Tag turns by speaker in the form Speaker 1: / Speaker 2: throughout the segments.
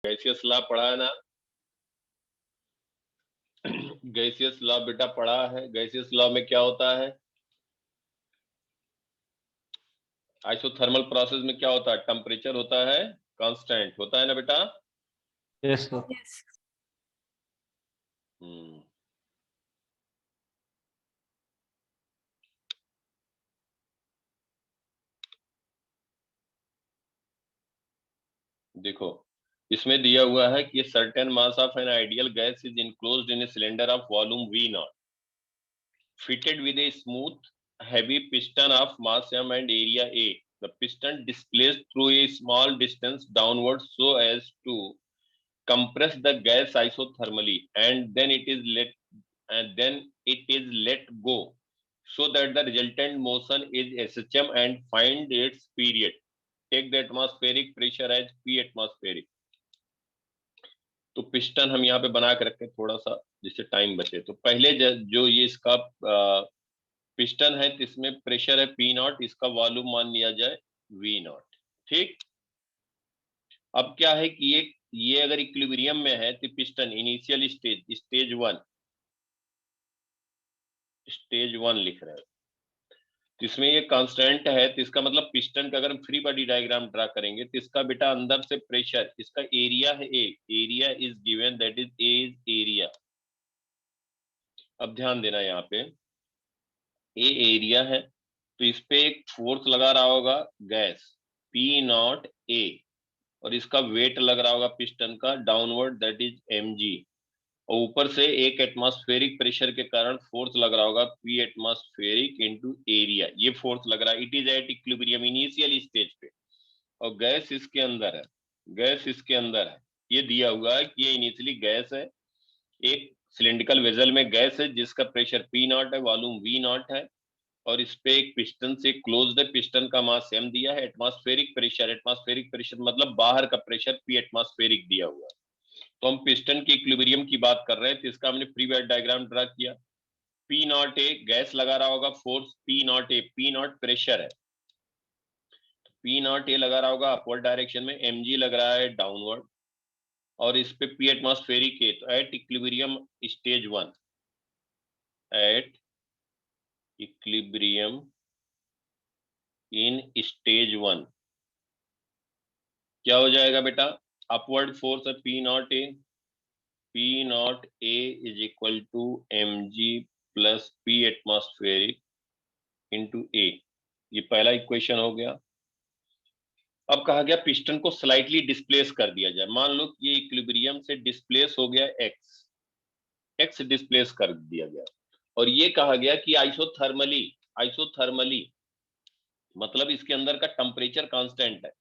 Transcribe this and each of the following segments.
Speaker 1: Gaseous law पढ़ा है ना? गैसियस लॉ बेटा पढ़ा है। गैसियस लॉ में क्या होता है? आइसोथर्मल प्रोसेस में क्या होता है? टेम्परेचर होता है कांस्टेंट, होता है ना बेटा?
Speaker 2: Yes sir.
Speaker 1: हम्म। देखो इसमें दिया हुआ है कि certain mass of an ideal gas is enclosed in a cylinder of volume V naught fitted with a smooth heavy piston of mass m and area A. The piston displaced through a small distance downward so as to compress the gas isothermally, and then it is let go so that the resultant motion is SHM and find its period. Take the atmospheric pressure as P atmospheric. तो piston हम यहाँ पे बना के रखें थोड़ा सा जिससे टाइम बचे। तो पहले जो ये इसका पिस्टन है तो इसमें प्रेशर है P नॉट, इसका वॉल्यूम मान लिया जाए V नॉट। ठीक। अब क्या है कि ये अगर इक्विलिब्रियम में है तो पिस्टन इनिशियल स्टेज वन लिख रहे हैं, तो इसमें ये कांस्टेंट है, तो इसका मतलब पिस्टन का अगर हम फ्री बॉडी डायग्राम ड्रा करेंगे तो इसका बेटा अंदर से प्रेशर, इसका एरिया है A, area is given that is A is area. अब ध्यान देना यहाँ पे ए एरिया है तो इस पे एक फोर्स लगा रहा होगा गैस P नॉट A, और इसका वेट लग रहा होगा पिस्टन का डाउनवर्ड दैट इज mg, और ऊपर से एक एटमॉस्फेरिक प्रेशर के कारण फोर्स लग रहा होगा P एटमॉस्फेरिक इनटू एरिया। ये फोर्स लग रहा है, it is at equilibrium initial stage पे, और गैस इसके अंदर है, गैस इसके अंदर है। ये दिया हुआ है कि ये इनिशियली गैस है, एक सिलिंड्रिकल वेजल में गैस है जिसका प्रेशर P नॉट है, वॉल्यूम V नॉट है, और इस पे एक पिस्टन से क्लोज्ड है, पिस्टन का मास m दिया है, एटमॉस्फेरिक प्रेशर मतलब बाहर का प्रेशर P एटमॉस्फेरिक दिया हुआ है। तो हम पिस्टन के इक्विलिब्रियम की बात कर रहे हैं, तो इसका हमने फ्री बॉडी डायग्राम ड्रा किया। P नॉट ए गैस लगा रहा होगा force P nought A, P not pressure है, P नॉट ए लगा रहा होगा अपवर्ड डायरेक्शन में, mg लग रहा है डाउनवर्ड, और इस पे P एटमॉस्फेरिक है। तो at equilibrium stage one, at equilibrium in stage one क्या हो जाएगा बेटा? अपवर्ड फोर्स है P nought A is equal to mg plus P atmospheric into A। ये पहला इक्वेशन हो गया। अब कहा गया पिस्टन को स्लाइटली डिस्प्लेस कर दिया जाए। मान लो कि ये इक्विलिब्रियम से डिस्प्लेस हो गया x डिस्प्लेस कर दिया गया, और ये कहा गया कि आइसोथर्मली मतलब इसके अंदर का टेम्परेचर कांस्टेंट है,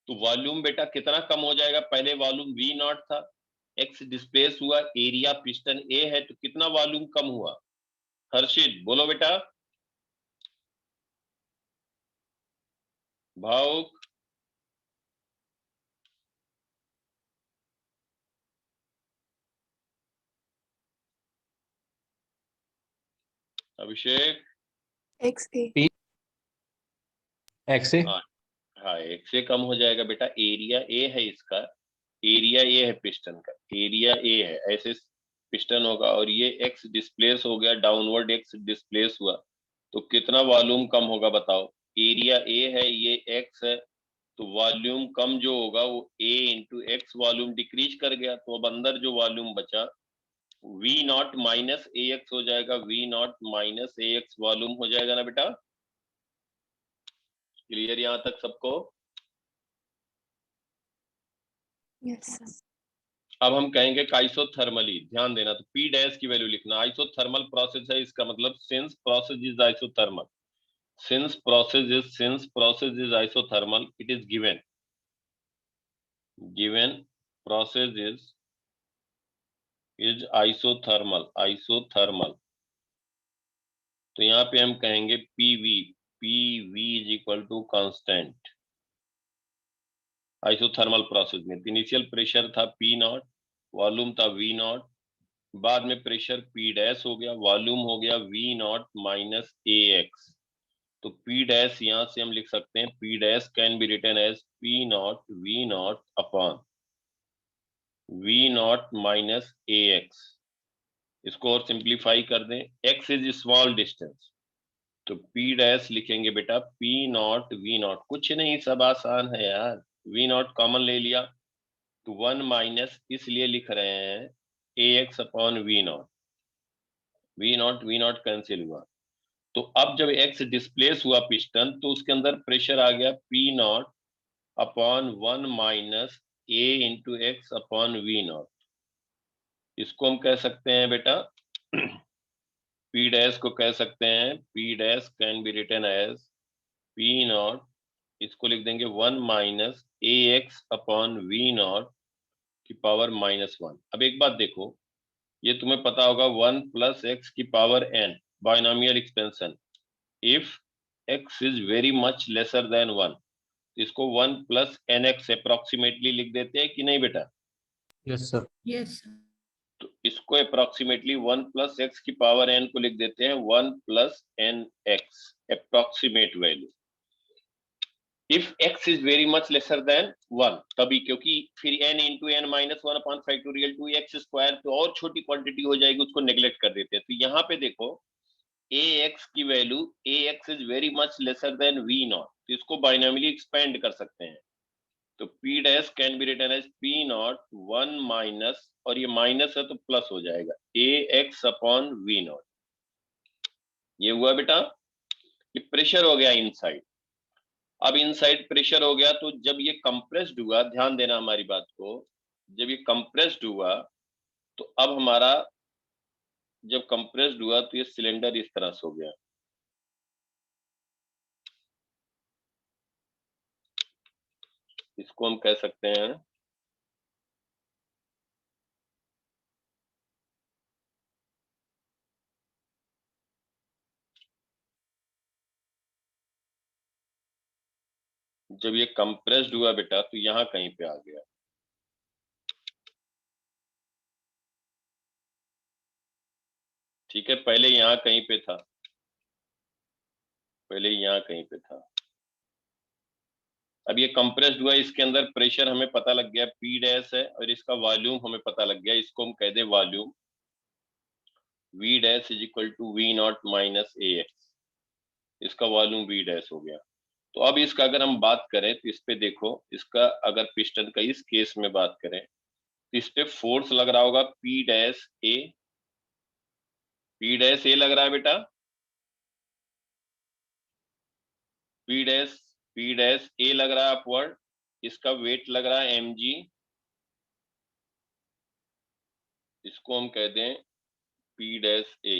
Speaker 1: तो वॉल्यूम बेटा कितना कम हो जाएगा? पहले वॉल्यूम V नॉट था, x डिस्प्लेस हुआ, एरिया पिस्टन A है, तो कितना वॉल्यूम कम हुआ? हर्षित बोलो बेटा। भावुक, अभिषेक,
Speaker 2: एक्स ए
Speaker 1: हाँ एक से कम हो जाएगा बेटा। एरिया ए है इसका, एरिया ए है पिस्टन का, एरिया ए है, ऐसे पिस्टन होगा, और ये एक्स डिस्प्लेस हो गया डाउनवर्ड, एक्स डिस्प्लेस हुआ, तो कितना वॉल्यूम कम होगा बताओ? एरिया ए है, ये एक्स है, तो वॉल्यूम कम जो होगा वो ए इंटू एक्स, वॉल्यूम डिक्रीज कर गया, तो अब अंदर जो वॉल्यूम बचा V not minus A x हो जाएगा, V not minus A x volume हो जाएगा ना बेटा? क्लियर यहां तक सबको?
Speaker 2: यस।
Speaker 1: अब हम कहेंगे कि आइसोथर्मली, ध्यान देना, तो P डैश की वैल्यू लिखना। आइसोथर्मल प्रोसेस है, इसका मतलब since process is isothermal, since process is isothermal, it is given process is isothermal. तो यहाँ पे हम कहेंगे PV is equal to constant. Isothermal process में इनिशियल प्रेशर था P नॉट, वॉल्यूम था V नॉट, बाद में प्रेशर P डैश हो गया, वॉल्यूम हो गया V नॉट माइनस AX। तो P डैश यहां से हम लिख सकते हैं, P dash can be written as P nought V nought upon we not minus A X. इसको और सिंप्लीफाई कर दें, x इज स्मॉल डिस्टेंस, तो p डैश लिखेंगे बेटा p नॉट वी नॉट, कुछ नहीं सब आसान है यार, वी नॉट कॉमन ले लिया तो 1 माइनस, इसलिए लिख रहे हैं ax upon we nought cancel हुआ। तो अब जब x डिस्प्लेस हुआ पिस्टन तो उसके अंदर प्रेशर आ गया p nought upon 1 minus a into X upon we nought. इसको हम कह सकते हैं बेटा P डैश को कह सकते हैं, P dash can be written as P nought, इसको लिख देंगे 1 minus A X upon we nought की पावर -1। अब एक बात देखो, ये तुम्हें पता होगा 1 प्लस एक्स की power n binomial expansion, if x is very much lesser than 1, इसको 1 प्लस एन एक्स अप्रोक्सीमेटली लिख देते हैं कि नहीं बेटा?
Speaker 2: Yes, sir.
Speaker 3: Yes, sir.
Speaker 1: तो इसको अप्रोक्सीमेटली 1 प्लस एक्स की पावर n को लिख देते हैं 1 plus n x approximate value. If x is very much lesser than 1 तभी, क्योंकि फिर n into n minus 1 upon factorial 2x square तो और छोटी क्वांटिटी हो जाएगी, उसको नेग्लेक्ट कर देते हैं। तो यहाँ पे देखो ax की value, ax is very much lesser than v naught, तो इसको बाइनोमियली एक्सपेंड कर सकते हैं। तो p dash can be written as p naught 1 minus, और ये माइनस है तो प्लस हो जाएगा, ax अपॉन v नॉट। ये हुआ बेटा, ये प्रेशर हो गया इनसाइड। अब इनसाइड प्रेशर हो गया तो जब ये कंप्रेस्ड हुआ, ध्यान देना हमारी बात को, जब ये कंप्रेस्ड हुआ तो अब हमारा, जब कंप्रेस्ड हुआ तो ये सिलेंडर इस तरह से हो गया, इसको हम कह सकते हैं जब ये कंप्रेस्ड हुआ बेटा तो यहां कहीं पे आ गया, ठीक है, पहले यहां कहीं पे था, पहले यहां कहीं पे था। अब ये कंप्रेस्ड हुआ, इसके अंदर प्रेशर हमें पता लग गया P डैश है, और इसका वॉल्यूम हमें पता लग गया, इसको हम कह दे volume, V dash is equal to V not minus A X, इसका वॉल्यूम V डैश हो गया। तो अब इसका अगर हम बात करें तो इस पे देखो, इसका अगर पिस्टन का इस केस में बात करें तो इस पे फोर्स लग रहा होगा P डैश ए, P डैश ए लग रहा है बेटा, P डैश ए लग रहा है अपवर्ड, इसका वेट लग रहा है mg, इसको हम कह दें P डैश ए।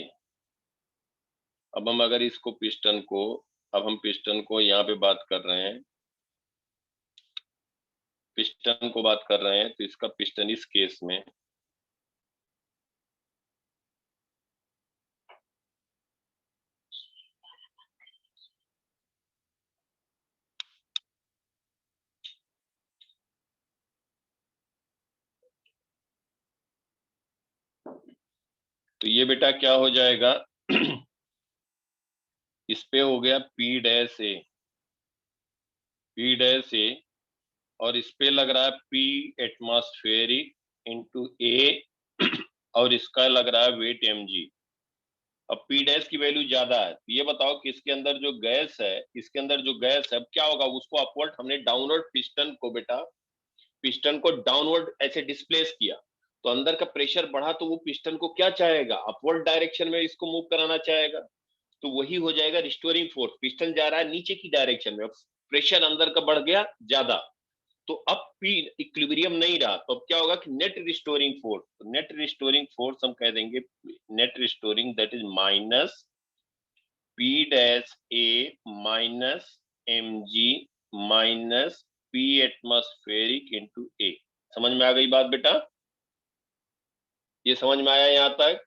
Speaker 1: अब हम अगर इसको पिस्टन को, अब हम पिस्टन को यहाँ पे बात कर रहे हैं, पिस्टन को बात कर रहे हैं तो इसका पिस्टन इस केस में तो ये बेटा क्या हो जाएगा इस पे हो गया P डैश ए, P डैश ए, और इस पे लग रहा है P एटमॉस्फेरिक इंटू ए, और इसका लग रहा है वेट mg। अब P डैश की वैल्यू ज्यादा है, तो ये बताओ कि इसके अंदर जो गैस है, इसके अंदर जो गैस है, अब क्या होगा, उसको अपवर्ड, हमने डाउनवर्ड पिस्टन को बेटा, पिस्टन को डाउनवर्ड ऐसे डिस्प्लेस किया तो अंदर का प्रेशर बढ़ा, तो वो पिस्टन को क्या चाहेगा, अपवर्ड डायरेक्शन में इसको मूव कराना चाहेगा, तो वही हो जाएगा रिस्टोरिंग फोर्स। पिस्टन जा रहा है नीचे की डायरेक्शन में, प्रेशर अंदर का बढ़ गया ज्यादा, तो अब P इक्विलिब्रियम नहीं रहा, तो अब क्या होगा कि नेट रिस्टोरिंग फोर्स, तो नेट रिस्टोरिंग फोर्स हम कह देंगे net restoring, that is minus P dash A minus mg minus P atmospheric into A. समझ में आ गई बात बेटा? ये समझ में आया यहां तक?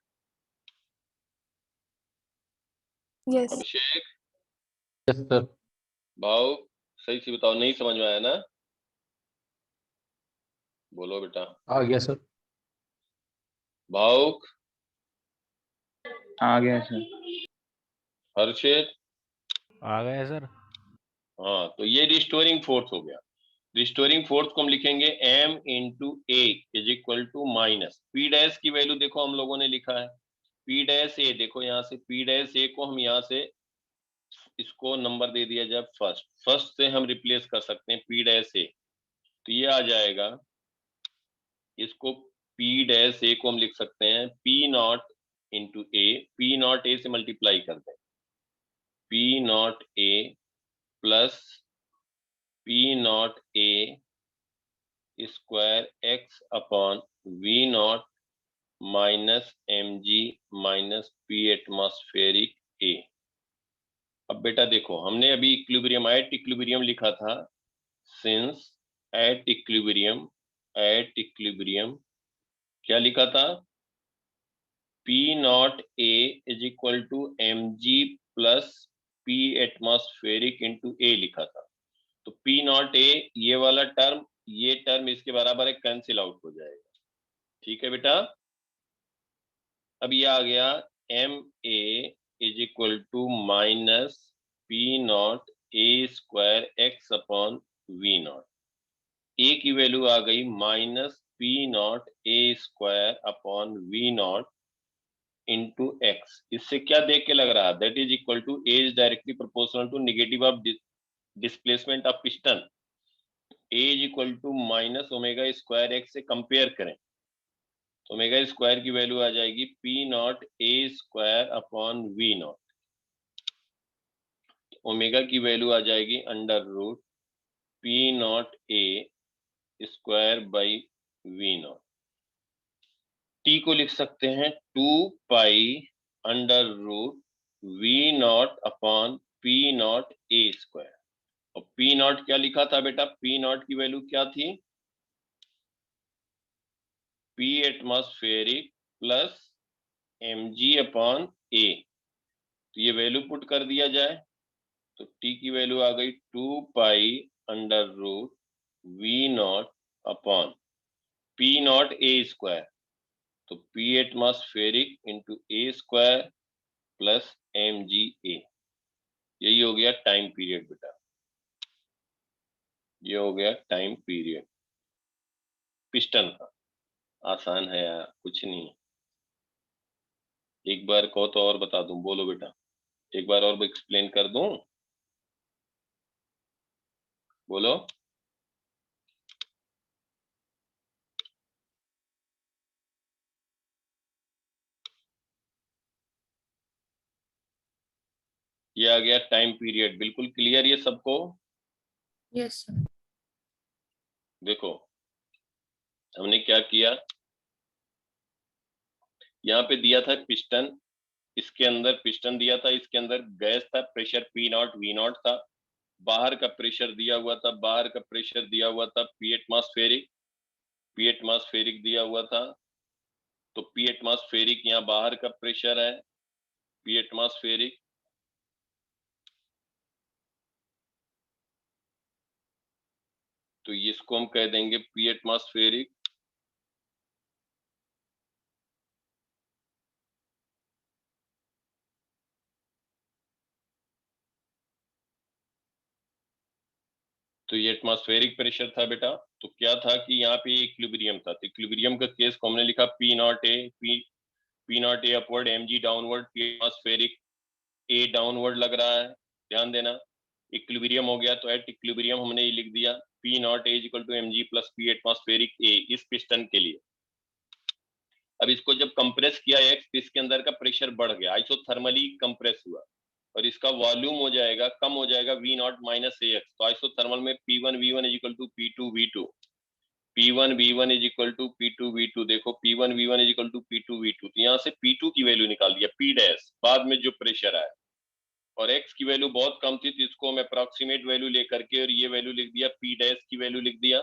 Speaker 2: Yes.
Speaker 1: अभिषेक,
Speaker 2: Yes, sir.
Speaker 1: भाव सही से बताओ, नहीं समझ में आया ना? बोलो बेटा।
Speaker 2: Yes, sir.
Speaker 1: भावुक,
Speaker 4: आ गया सर।
Speaker 1: हर्षित,
Speaker 5: आ गए सर।
Speaker 1: हाँ, तो ये रिस्टोरिंग फोर्स हो गया। रिस्टोरिंग फोर्स को हम लिखेंगे m into a is equal to minus P dash की वैल्यू देखो हम लोगों ने लिखा है पी डैश ए, देखो यहाँ से पी डैश ए को हम यहाँ से इसको नंबर दे दिया जाए फर्स्ट से हम रिप्लेस कर सकते हैं पी डैश ए, तो ये आ जाएगा, इसको पी डैश ए को हम लिख सकते हैं P naught into A, P naught A से मल्टीप्लाई कर दें, P naught A plus P naught A square X upon we not minus M G minus P atmospheric A. अब बेटा देखो हमने अभी इक्विलिब्रियम एट इक्विलिब्रियम लिखा था, सिंस एट इक्विलिब्रियम क्या लिखा था, P naught A is equal to M G plus P atmospheric into A लिखा था। तो पी नॉट ए ये वाला टर्म ये टर्म इसके बराबर है, कैंसिल आउट हो जाएगा, ठीक है बेटा। अब ये आ गया M A is equal to minus P naught A square X upon we naught, A की वैल्यू आ गई minus P naught A square upon we naught into X. इससे क्या देख के लग रहा है, that is equal to A is directly proportional to negative of displacement of piston, A is equal to minus omega square X से compare करें तो ओमेगा स्क्वायर की वैल्यू आ जाएगी p naught A square upon we naught, omega की value आ जाएगी under root p naught A square by v naught. T को लिख सकते हैं 2 pi under root v naught upon p naught ए स्क्वायर, और पी नॉट क्या लिखा था बेटा, पी नॉट की वैल्यू क्या थी, P atmospheric plus M G upon A, तो ये वैल्यू पुट कर दिया जाए तो टी की वैल्यू आ गई 2 pi under root v naught upon p naught ए स्क्वायर, तो p atmospheric into a square plus M g a, यही हो गया टाइम पीरियड बेटा, ये हो गया टाइम पीरियड पिस्टन का। आसान है यार, कुछ नहीं, एक बार कहो तो और बता दूं, बोलो बेटा, एक बार और एक्सप्लेन कर दूं, बोलो। ये आ गया टाइम पीरियड, बिल्कुल क्लियर ये सबको?
Speaker 2: Yes sir.
Speaker 1: देखो हमने क्या किया, यहाँ पे दिया था पिस्टन, इसके अंदर पिस्टन दिया था, इसके अंदर गैस था, pressure p naught v naught था, बाहर का प्रेशर दिया हुआ था, बाहर का प्रेशर दिया हुआ था पी एटमॉस्फेरिक दिया हुआ था, तो पी एटमॉस्फेरिक यहाँ बाहर का प्रेशर है, पी एटमॉस्फेरिक, तो इसको हम कह देंगे पी एटमॉस्फेरिक, तो ये एटमॉस्फेरिक प्रेशर था बेटा। तो क्या था कि यहाँ पे इक्विलिब्रियम था, तो इक्विलिब्रियम का केस को हमने लिखा p naught a upward m g downward, p atmospheric a downward लग रहा है, ध्यान देना, इक्विलिब्रियम हो गया, तो एट इक्विलिब्रियम हमने ये लिख दिया P naught A equal to M G plus P atmospheric A इस पिस्टन के लिए। अब इसको जब कंप्रेस किया एक्स, इसके अंदर का प्रेशर बढ़ गया, आइसोथर्मली कंप्रेस हुआ, और इसका वॉल्यूम हो जाएगा, कम हो जाएगा V not minus A X, तो आइसोथर्मल में P one V one is equal to P two V two, P one V one is equal to P two V two, देखो P one V one is equal to P two V two, तो यहाँ से P to की value निकाल दिया, P dash बाद में जो प्रेशर आया, और एक्स की वैल्यू बहुत कम थी तो इसको हम अप्रोक्सीमेट वैल्यू लेकर के और ये वैल्यू लिख दिया, पी डैश की वैल्यू लिख दिया।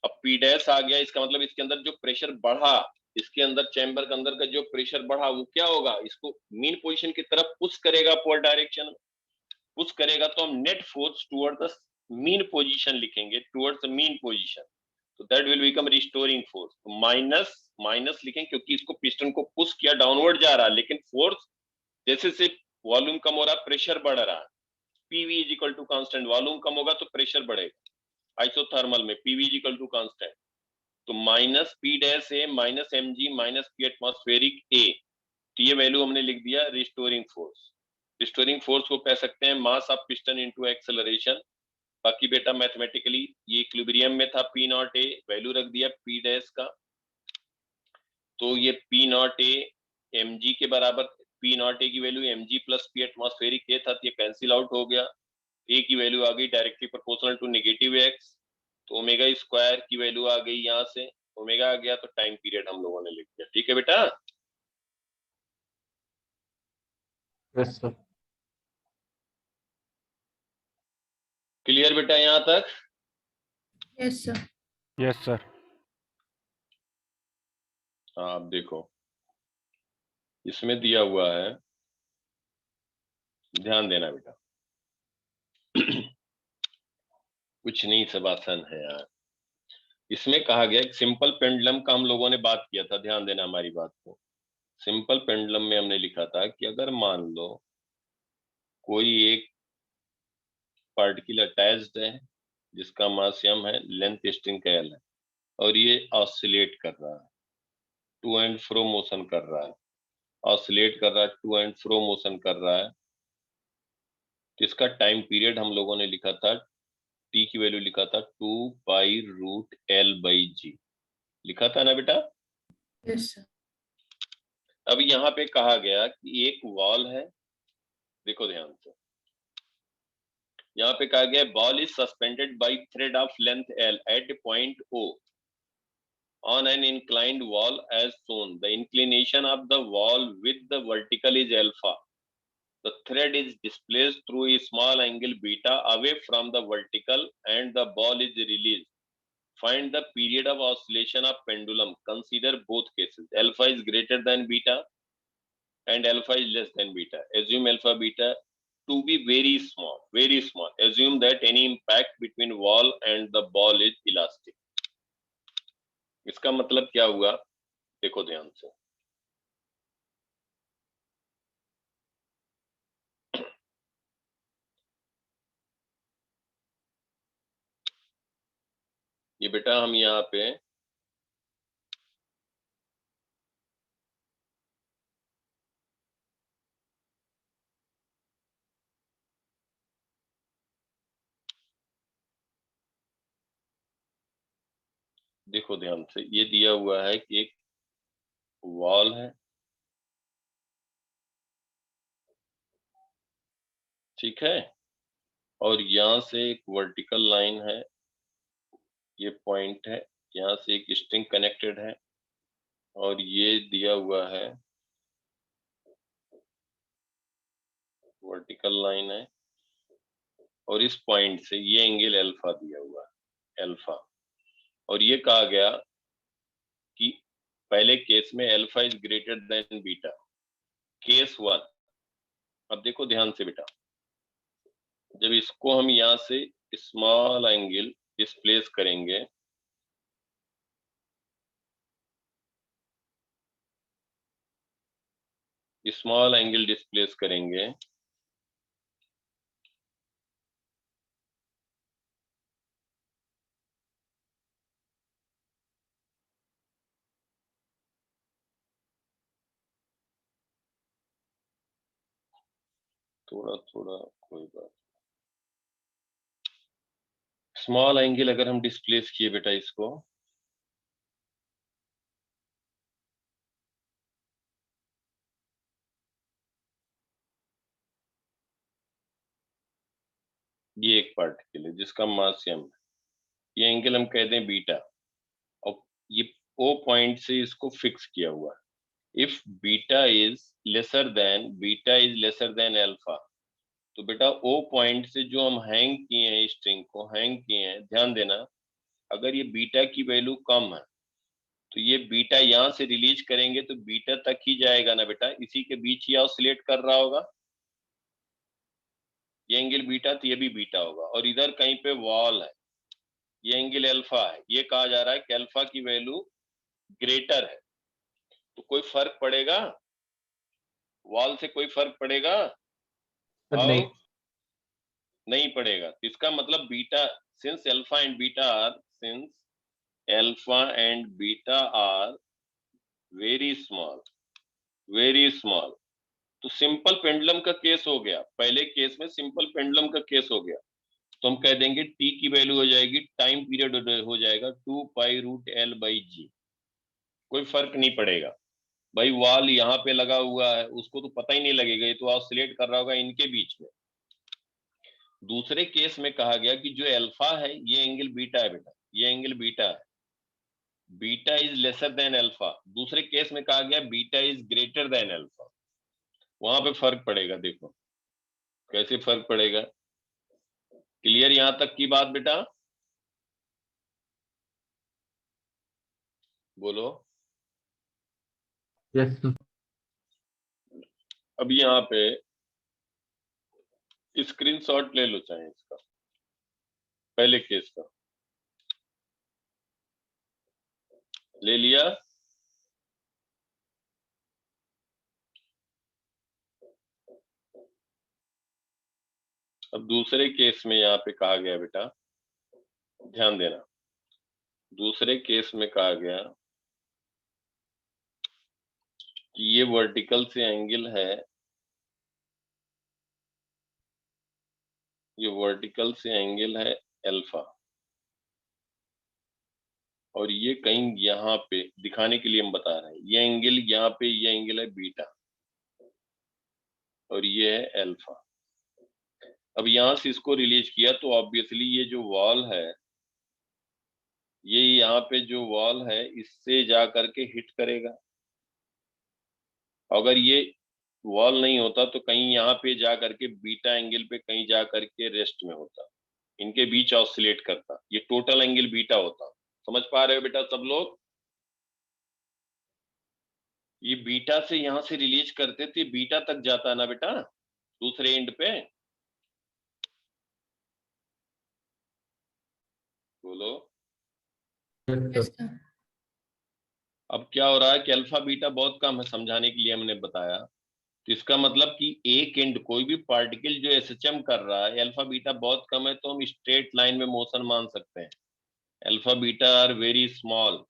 Speaker 1: अब पी डैश आ गया, इसका मतलब इसके अंदर जो प्रेशर बढ़ा, इसके अंदर चैम्बर के अंदर का जो प्रेशर बढ़ा वो क्या होगा, इसको मीन पोजीशन की तरफ पुश करेगा, अपवर्ड डायरेक्शन में पुश करेगा, तो हम net force toward the mean position लिखेंगे, टुवर्ड्स द मीन पोजीशन, तो that will become restoring force, तो माइनस लिखेंगे क्योंकि इसको पिस्टन को पुश किया, डाउनवर्ड जा रहा है, लेकिन फोर्स जैसे से वॉल्यूम कम हो रहा है प्रेशर बढ़ रहा है, PV is equal to constant, volume कम होगा तो प्रेशर बढ़ेगा, आइसोथर्मल में पीवी इक्वल टू कांस्टेंट, तो minus P dash A minus M G minus P atmospheric A, तो ये वैल्यू हमने लिख दिया रिस्टोरिंग फोर्स। रिस्टोरिंग फोर्स को कह सकते हैं mass of piston into acceleration. बाकी बेटा मैथमेटिकली ये इक्विलिब्रियम में था, पी नॉट ए वैल्यू रख दिया पी डैश का, तो ये P naught A M G के बराबर, पी नॉट ए की value M G plus P atmospheric A था, तो ये कैंसिल आउट हो गया, ए की वैल्यू आ गई directly proportional to negative x, तो ओमेगा स्क्वायर की वैल्यू आ गई, यहाँ से ओमेगा आ गया, तो टाइम पीरियड हम लोगों ने लिख दिया। ठीक है बेटा?
Speaker 3: Yes sir.
Speaker 1: क्लियर बेटा यहाँ तक?
Speaker 2: Yes, sir.
Speaker 3: Yes sir.
Speaker 1: हाँ अब देखो इसमें दिया हुआ है, ध्यान देना बेटा कुछ नहीं सब आसान है यार। इसमें कहा गया सिंपल पेंडुलम का हम लोगों ने बात किया था, ध्यान देना हमारी बात को। सिंपल पेंडुलम में हमने लिखा था कि अगर मान लो कोई एक पार्टिकल अटैच्ड है जिसका मास m है, लेंथ स्ट्रिंग का l है, और ये ऑसिलेट कर रहा है, टू एंड फ्रो मोशन कर रहा है, ऑसिलेट कर रहा है, टू एंड फ्रो मोशन कर रहा है, तो इसका टाइम पीरियड हम लोगों ने लिखा था, t की वैल्यू लिखा था 2 पाई रूट l बाई जी, लिखा था ना बेटा?
Speaker 2: Yes, sir.
Speaker 1: अब यहाँ पे कहा गया कि एक वॉल है, देखो ध्यान से, यहाँ पे कहा गया ball is suspended by thread of length l at point O on an inclined wall as shown. The inclination of the wall with the vertical is alpha. The thread is displaced through a small angle beta away from the vertical and the ball is released. Find the period of oscillation of pendulum. Consider both cases. Alpha is greater than beta and alpha is less than beta. Assume alpha beta to be very small, very small. Assume that any impact between wall and the ball is elastic. इसका मतलब क्या हुआ? देखो ध्यान से, ये बेटा हम यहाँ पे देखो ध्यान से, ये दिया हुआ है कि एक वॉल है, ठीक है, और यहाँ से एक वर्टिकल लाइन है, ये पॉइंट है, यहाँ से एक स्ट्रिंग कनेक्टेड है, और ये दिया हुआ है वर्टिकल लाइन है, और इस पॉइंट से ये एंगल अल्फा दिया हुआ है, अल्फा, और ये कहा गया कि पहले केस में alpha is greater then beta, case 1। अब देखो ध्यान से बेटा, जब इसको हम यहाँ से स्मॉल एंगल डिस्प्लेस करेंगे, स्मॉल एंगल डिस्प्लेस करेंगे, थोड़ा थोड़ा कोई बात, स्मॉल एंगल अगर हम डिस्प्लेस किए बेटा इसको, ये एक पार्टिकल है जिसका मास m है, ये एंगल हम कह दें बीटा, और ये O पॉइंट से इसको फिक्स किया हुआ है। If beta is lesser than alpha, तो बेटा O पॉइंट से जो हम हैंग किए हैं, स्ट्रिंग को हैंग किए हैं, ध्यान देना, अगर ये बीटा की वैल्यू कम है तो ये बीटा यहाँ से रिलीज करेंगे तो बीटा तक ही जाएगा ना बेटा, इसी के बीच ही ऑसिलेट कर रहा होगा, ये एंगल बीटा तो ये भी बीटा होगा, और इधर कहीं पे वॉल है, ये एंगल अल्फा है, ये कहा जा रहा है कि अल्फा की वैल्यू ग्रेटर है, तो कोई फर्क पड़ेगा? वॉल से कोई फर्क पड़ेगा?
Speaker 3: नहीं।
Speaker 1: नहीं पड़ेगा। इसका मतलब beta since alpha and beta are very small, तो सिंपल पेंडुलम का केस हो गया, पहले केस में सिंपल पेंडुलम का केस हो गया, तो हम कह देंगे t की वैल्यू हो जाएगी, टाइम पीरियड हो जाएगा 2π√L/g। कोई फर्क नहीं पड़ेगा भाई, वॉल यहाँ पे लगा हुआ है, उसको तो पता ही नहीं लगेगा, ये तो ऑसिलेट कर रहा होगा इनके बीच में। दूसरे केस में कहा गया कि जो अल्फा है ये एंगल बीटा है बेटा, ये एंगल बीटा है, beta is lesser than alpha. दूसरे केस में कहा गया beta is greater then alpha, वहां पे फर्क पड़ेगा। देखो कैसे फर्क पड़ेगा, क्लियर यहां तक की बात बेटा? बोलो।
Speaker 3: Yes sir.
Speaker 1: अब यहाँ पे स्क्रीनशॉट ले लो चाहे इसका, पहले केस का ले लिया। अब दूसरे केस में यहाँ पे कहा गया बेटा, ध्यान देना, दूसरे केस में कहा गया कि ये वर्टिकल से एंगल है, ये वर्टिकल से एंगल है अल्फा, और ये कहीं यहाँ पे दिखाने के लिए हम बता रहे हैं, ये एंगल यहाँ पे, ये एंगल है बीटा और ये है अल्फा। अब यहां से इसको रिलीज किया तो ऑब्वियसली ये जो वॉल है, ये यहाँ पे जो वॉल है इससे जा करके हिट करेगा। अगर ये वॉल नहीं होता तो कहीं यहाँ पे जा करके बीटा एंगल पे कहीं जा करके रेस्ट में होता, इनके बीच ऑसिलेट करता, ये टोटल एंगल बीटा होता। समझ पा रहे हो बेटा सब लोग? ये बीटा से यहां से रिलीज करते थे, बीटा तक जाता ना बेटा दूसरे एंड पे। बोलो।
Speaker 3: Yes
Speaker 2: Yes,
Speaker 3: sir.
Speaker 2: sir.
Speaker 1: अब क्या हो रहा है कि अल्फा बीटा बहुत कम है, समझाने के लिए हमने बताया, तो इसका मतलब कि एक एंड कोई भी पार्टिकल जो एसएचएम कर रहा है, अल्फा बीटा बहुत कम है, तो हम स्ट्रेट लाइन में मोशन मान सकते हैं। Alpha beta are very small,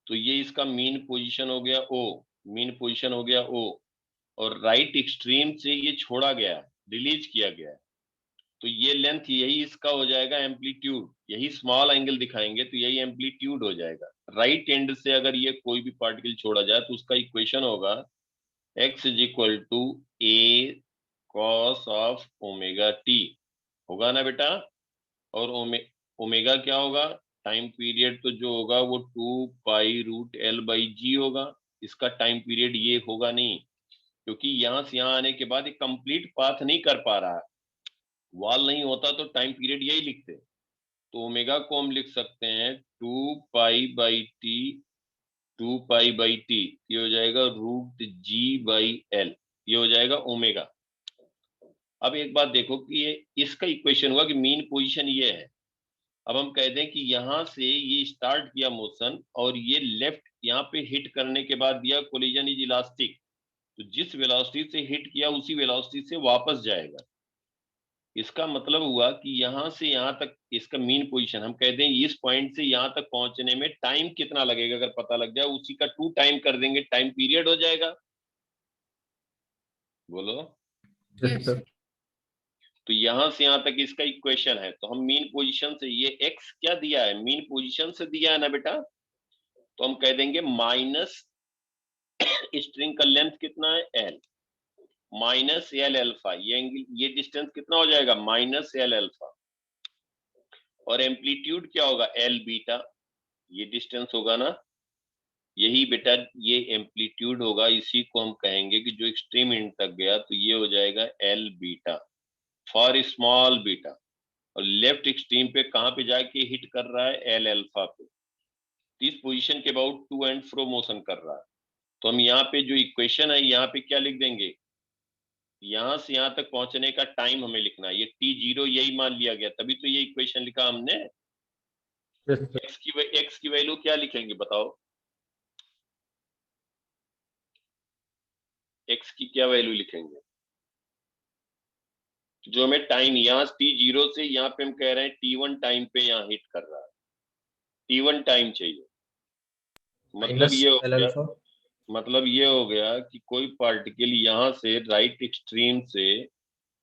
Speaker 1: तो ये इसका मीन पोजीशन हो गया ओ, मीन पोजीशन हो गया ओ, और राइट एक्सट्रीम से ये छोड़ा गया, रिलीज किया गया है, तो ये लेंथ यही इसका हो जाएगा एम्पलीट्यूड, यही स्मॉल एंगल दिखाएंगे तो यही एम्पलीट्यूड हो जाएगा। राइट एंड से अगर ये कोई भी पार्टिकल छोड़ा जाए तो उसका इक्वेशन होगा x is equal to a cos of omega t, होगा ना बेटा? और ओमेगा क्या होगा, टाइम पीरियड तो जो होगा वो 2π√L/g होगा। इसका टाइम पीरियड ये होगा नहीं, क्योंकि यहां से यहां आने के बाद एक कंप्लीट पाथ नहीं कर पा रहा है। वॉल नहीं होता तो टाइम पीरियड यही लिखते, तो ओमेगा को हम लिख सकते हैं 2π/t, 2π/t, ये हो जाएगा √g/L, ये हो जाएगा ओमेगा। अब एक बात देखो कि ये इसका इक्वेशन हुआ कि मीन पोजीशन ये है। अब हम कहते हैं कि यहां से ये स्टार्ट किया मोशन और ये लेफ्ट यहाँ पे हिट करने के बाद दिया कोलिजन इज इलास्टिक, तो जिस वेलोसिटी से हिट किया उसी वेलोसिटी से वापस जाएगा। इसका मतलब हुआ कि यहां से यहां तक इसका मीन पोजीशन, हम कहते हैं इस पॉइंट से यहां तक पहुंचने में टाइम कितना लगेगा, अगर पता लग जाए उसी का 2 टाइम कर देंगे, टाइम पीरियड हो जाएगा। बोलो।
Speaker 3: Yes
Speaker 2: Yes,
Speaker 3: sir.
Speaker 2: sir.
Speaker 1: तो यहां से यहां तक इसका इक्वेशन है, तो हम मीन पोजीशन से, ये एक्स क्या दिया है, मीन पोजीशन से दिया है ना बेटा, तो हम कह देंगे माइनस स्ट्रिंग का लेंथ कितना है एल, माइनस एल अल्फा, ये एंगल, ये डिस्टेंस कितना हो जाएगा, माइनस एल अल्फा, और एम्पलीट्यूड क्या होगा एल बीटा, ये डिस्टेंस होगा ना, यही बेटा ये एम्पलीट्यूड होगा, इसी को हम कहेंगे कि जो एक्सट्रीम एंड तक गया तो ये हो जाएगा L beta for small beta, और लेफ्ट एक्सट्रीम पे कहां पे जाके हिट कर रहा है, एल अल्फा पे, इस पोजीशन के about to and fro motion कर रहा है। तो हम यहाँ पे जो इक्वेशन है यहाँ पे क्या लिख देंगे, यहां से यहां तक पहुंचने का टाइम हमें लिखना है, ये t0 यही मान लिया गया, तभी तो ये इक्वेशन लिखा हमने।
Speaker 3: Yes sir.
Speaker 1: एक्स की वैल्यू क्या लिखेंगे बताओ, एक्स की क्या वैल्यू लिखेंगे, जो हमें टाइम यहाँ T0 से यहाँ पे हम कह रहे हैं T1 टाइम पे यहाँ हिट कर रहा है, T1 टाइम चाहिए। मतलब ये हो
Speaker 3: एल
Speaker 1: गया,
Speaker 3: अल्फा।
Speaker 1: मतलब ये हो गया कि कोई पार्टिकल यहाँ से राइट एक्सट्रीम से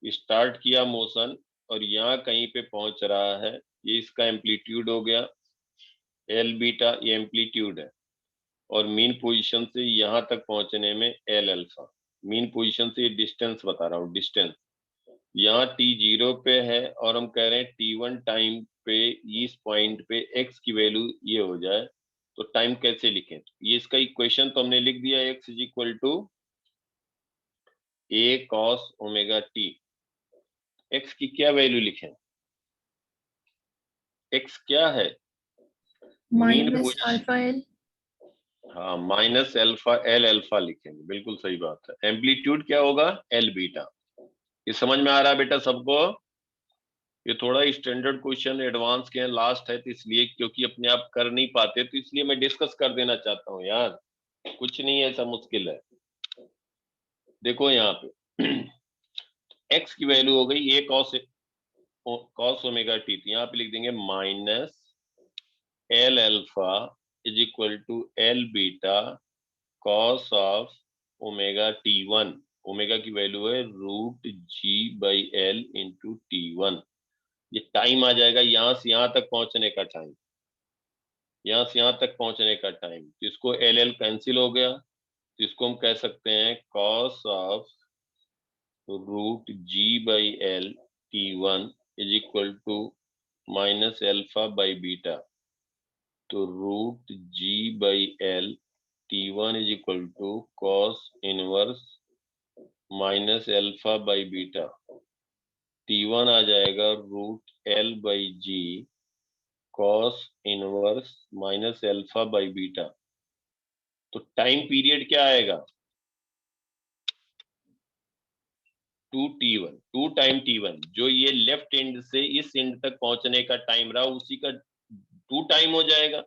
Speaker 1: स्टार्ट किया मोशन और यहाँ कहीं पे पहुंच रहा है, ये इसका एम्पलीट्यूड हो गया एल बीटा, ये एम्पलीट्यूड है, और मीन पोजीशन से यहाँ तक पहुंचने में एल अल्फा। मीन पोजीशन से ये डिस्टेंस बता रहा हूँ, डिस्टेंस यहाँ T0 पे है और हम कह रहे हैं T1 टाइम पे इस पॉइंट पे x की वैल्यू ये हो जाए, तो टाइम कैसे लिखें? ये इसका इक्वेशन तो हमने लिख दिया, x is equal to a cos omega t। x की क्या वैल्यू लिखें? x क्या है? Mean
Speaker 2: minus
Speaker 1: position,
Speaker 2: alpha l.
Speaker 1: हाँ माइनस अल्फा एल अल्फा लिखेंगे, बिल्कुल सही बात है। एम्पलीट्यूड क्या होगा? L beta. ये समझ में आ रहा है बेटा सबको? ये थोड़ा स्टैंडर्ड क्वेश्चन एडवांस के लास्ट है, तो इसलिए क्योंकि अपने आप कर नहीं पाते तो इसलिए मैं डिस्कस कर देना चाहता हूँ यार, कुछ नहीं ऐसा मुश्किल है। देखो यहाँ पे x की वैल्यू हो गई a cos ओमेगा टी, तो यहाँ पे लिख देंगे minus l alpha is equal to l beta cos of omega T1। Omega की वैल्यू है √g/l इंटू T1। ये टाइम आ जाएगा यहाँ से यहाँ तक पहुंचने का टाइम, यहाँ से यहाँ तक पहुंचने का टाइम। तो इसको एल एल कैंसिल हो गया, तो इसको हम कह सकते हैं cos of √g/l T1 is equal to minus alpha by beta. तो √g/l T1 is equal to cos inverse minus alpha by beta. T1 आ जाएगा √l/g cos inverse minus alpha by beta. तो टाइम पीरियड क्या आएगा? 2T1, 2 time T1, जो ये left and से इस एंड तक पहुंचने का टाइम रहा उसी का 2 टाइम हो जाएगा।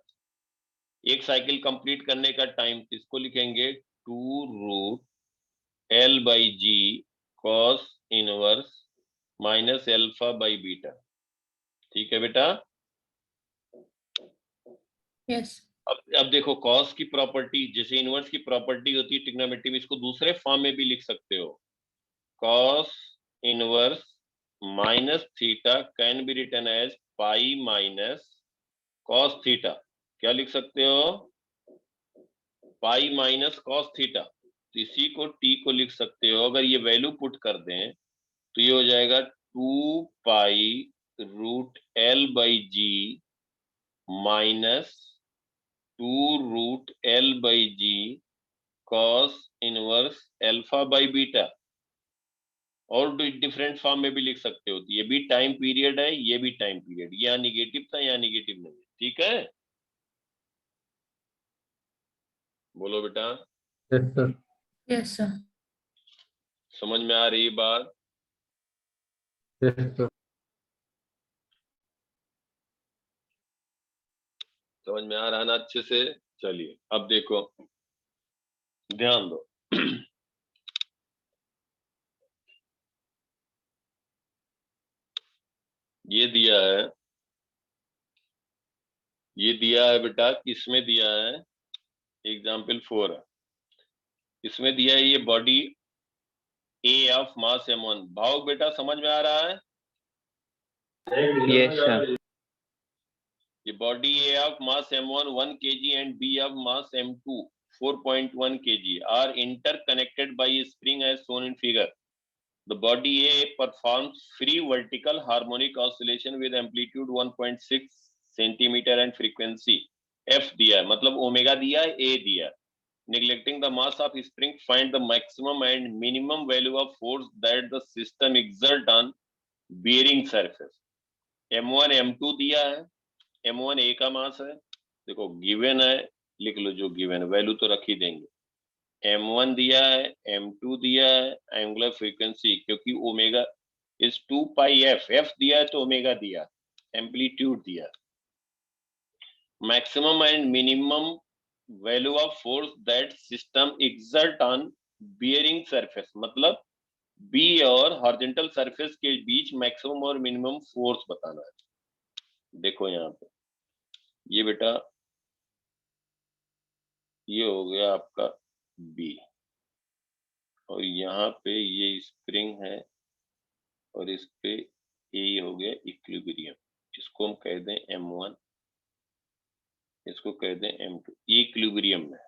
Speaker 1: एक साइकिल कंप्लीट करने का टाइम, इसको लिखेंगे 2√l/g cos inverse minus alpha by beta. ठीक है बेटा?
Speaker 2: यस।
Speaker 1: अब देखो कॉस की प्रॉपर्टी, जैसे इनवर्स की प्रॉपर्टी होती है ट्रिग्नोमेट्री में, इसको दूसरे फॉर्म में भी लिख सकते हो। Cos inverse minus theta can be written as pi minus cos theta. क्या लिख सकते हो? Pi minus cos theta. तो इसी को t को लिख सकते हो, अगर ये वैल्यू पुट कर दें तो ये हो जाएगा 2 पाई √l/g minus 2√l/g cos inverse alpha by beta. और डिफरेंट फॉर्म में भी लिख सकते हो, तो ये भी टाइम पीरियड है, ये भी टाइम पीरियड। यहाँ निगेटिव था, यहाँ निगेटिव नहीं है। ठीक है, बोलो बेटा,
Speaker 3: यस सर।
Speaker 2: Yes sir.
Speaker 1: समझ में आ रही है बात?
Speaker 3: Yes sir.
Speaker 1: समझ में आ रहा है ना अच्छे से? चलिए अब देखो, ध्यान दो। ये दिया है, ये दिया है बेटा, किसमें दिया है? एग्जाम्पल 4 है, इसमें दिया है ये body A of mass m1। भाव बेटा समझ में आ रहा है?
Speaker 4: Yes, sir.
Speaker 1: ये body A of mass m1 1 kg and B of mass m2 4.1 kg are interconnected by a spring as shown in figure. The body A performs free vertical harmonic oscillation with amplitude 1.6 centimeter and frequency f दिया है, मतलब omega दिया है, a दिया है। Neglecting the mass of spring, find the maximum and minimum value of force that the system exert on bearing surface. m1 m2 दिया है, m1 a का मास है, देखो गिवन है, लिख लो जो गिवन है, वैल्यू तो रख ही देंगे। m1 दिया है, m2 दिया है, एंगुलर फ्रीक्वेंसी क्योंकि omega is 2 pi f, f दिया है तो ओमेगा दिया, एम्पलीट्यूड दिया, maximum and minimum value of force that system exert on bearing surface, मतलब बी और हॉरिजॉन्टल सरफेस के बीच मैक्सिमम और मिनिमम फोर्स बताना है। देखो यहाँ पे ये बेटा ये हो गया आपका बी, और यहाँ पे ये स्प्रिंग है, और इस पे ए हो गया इक्विलिब्रियम। इसको हम कह दें M1, इसको कह दें M2। ये इक्विलिब्रियम में,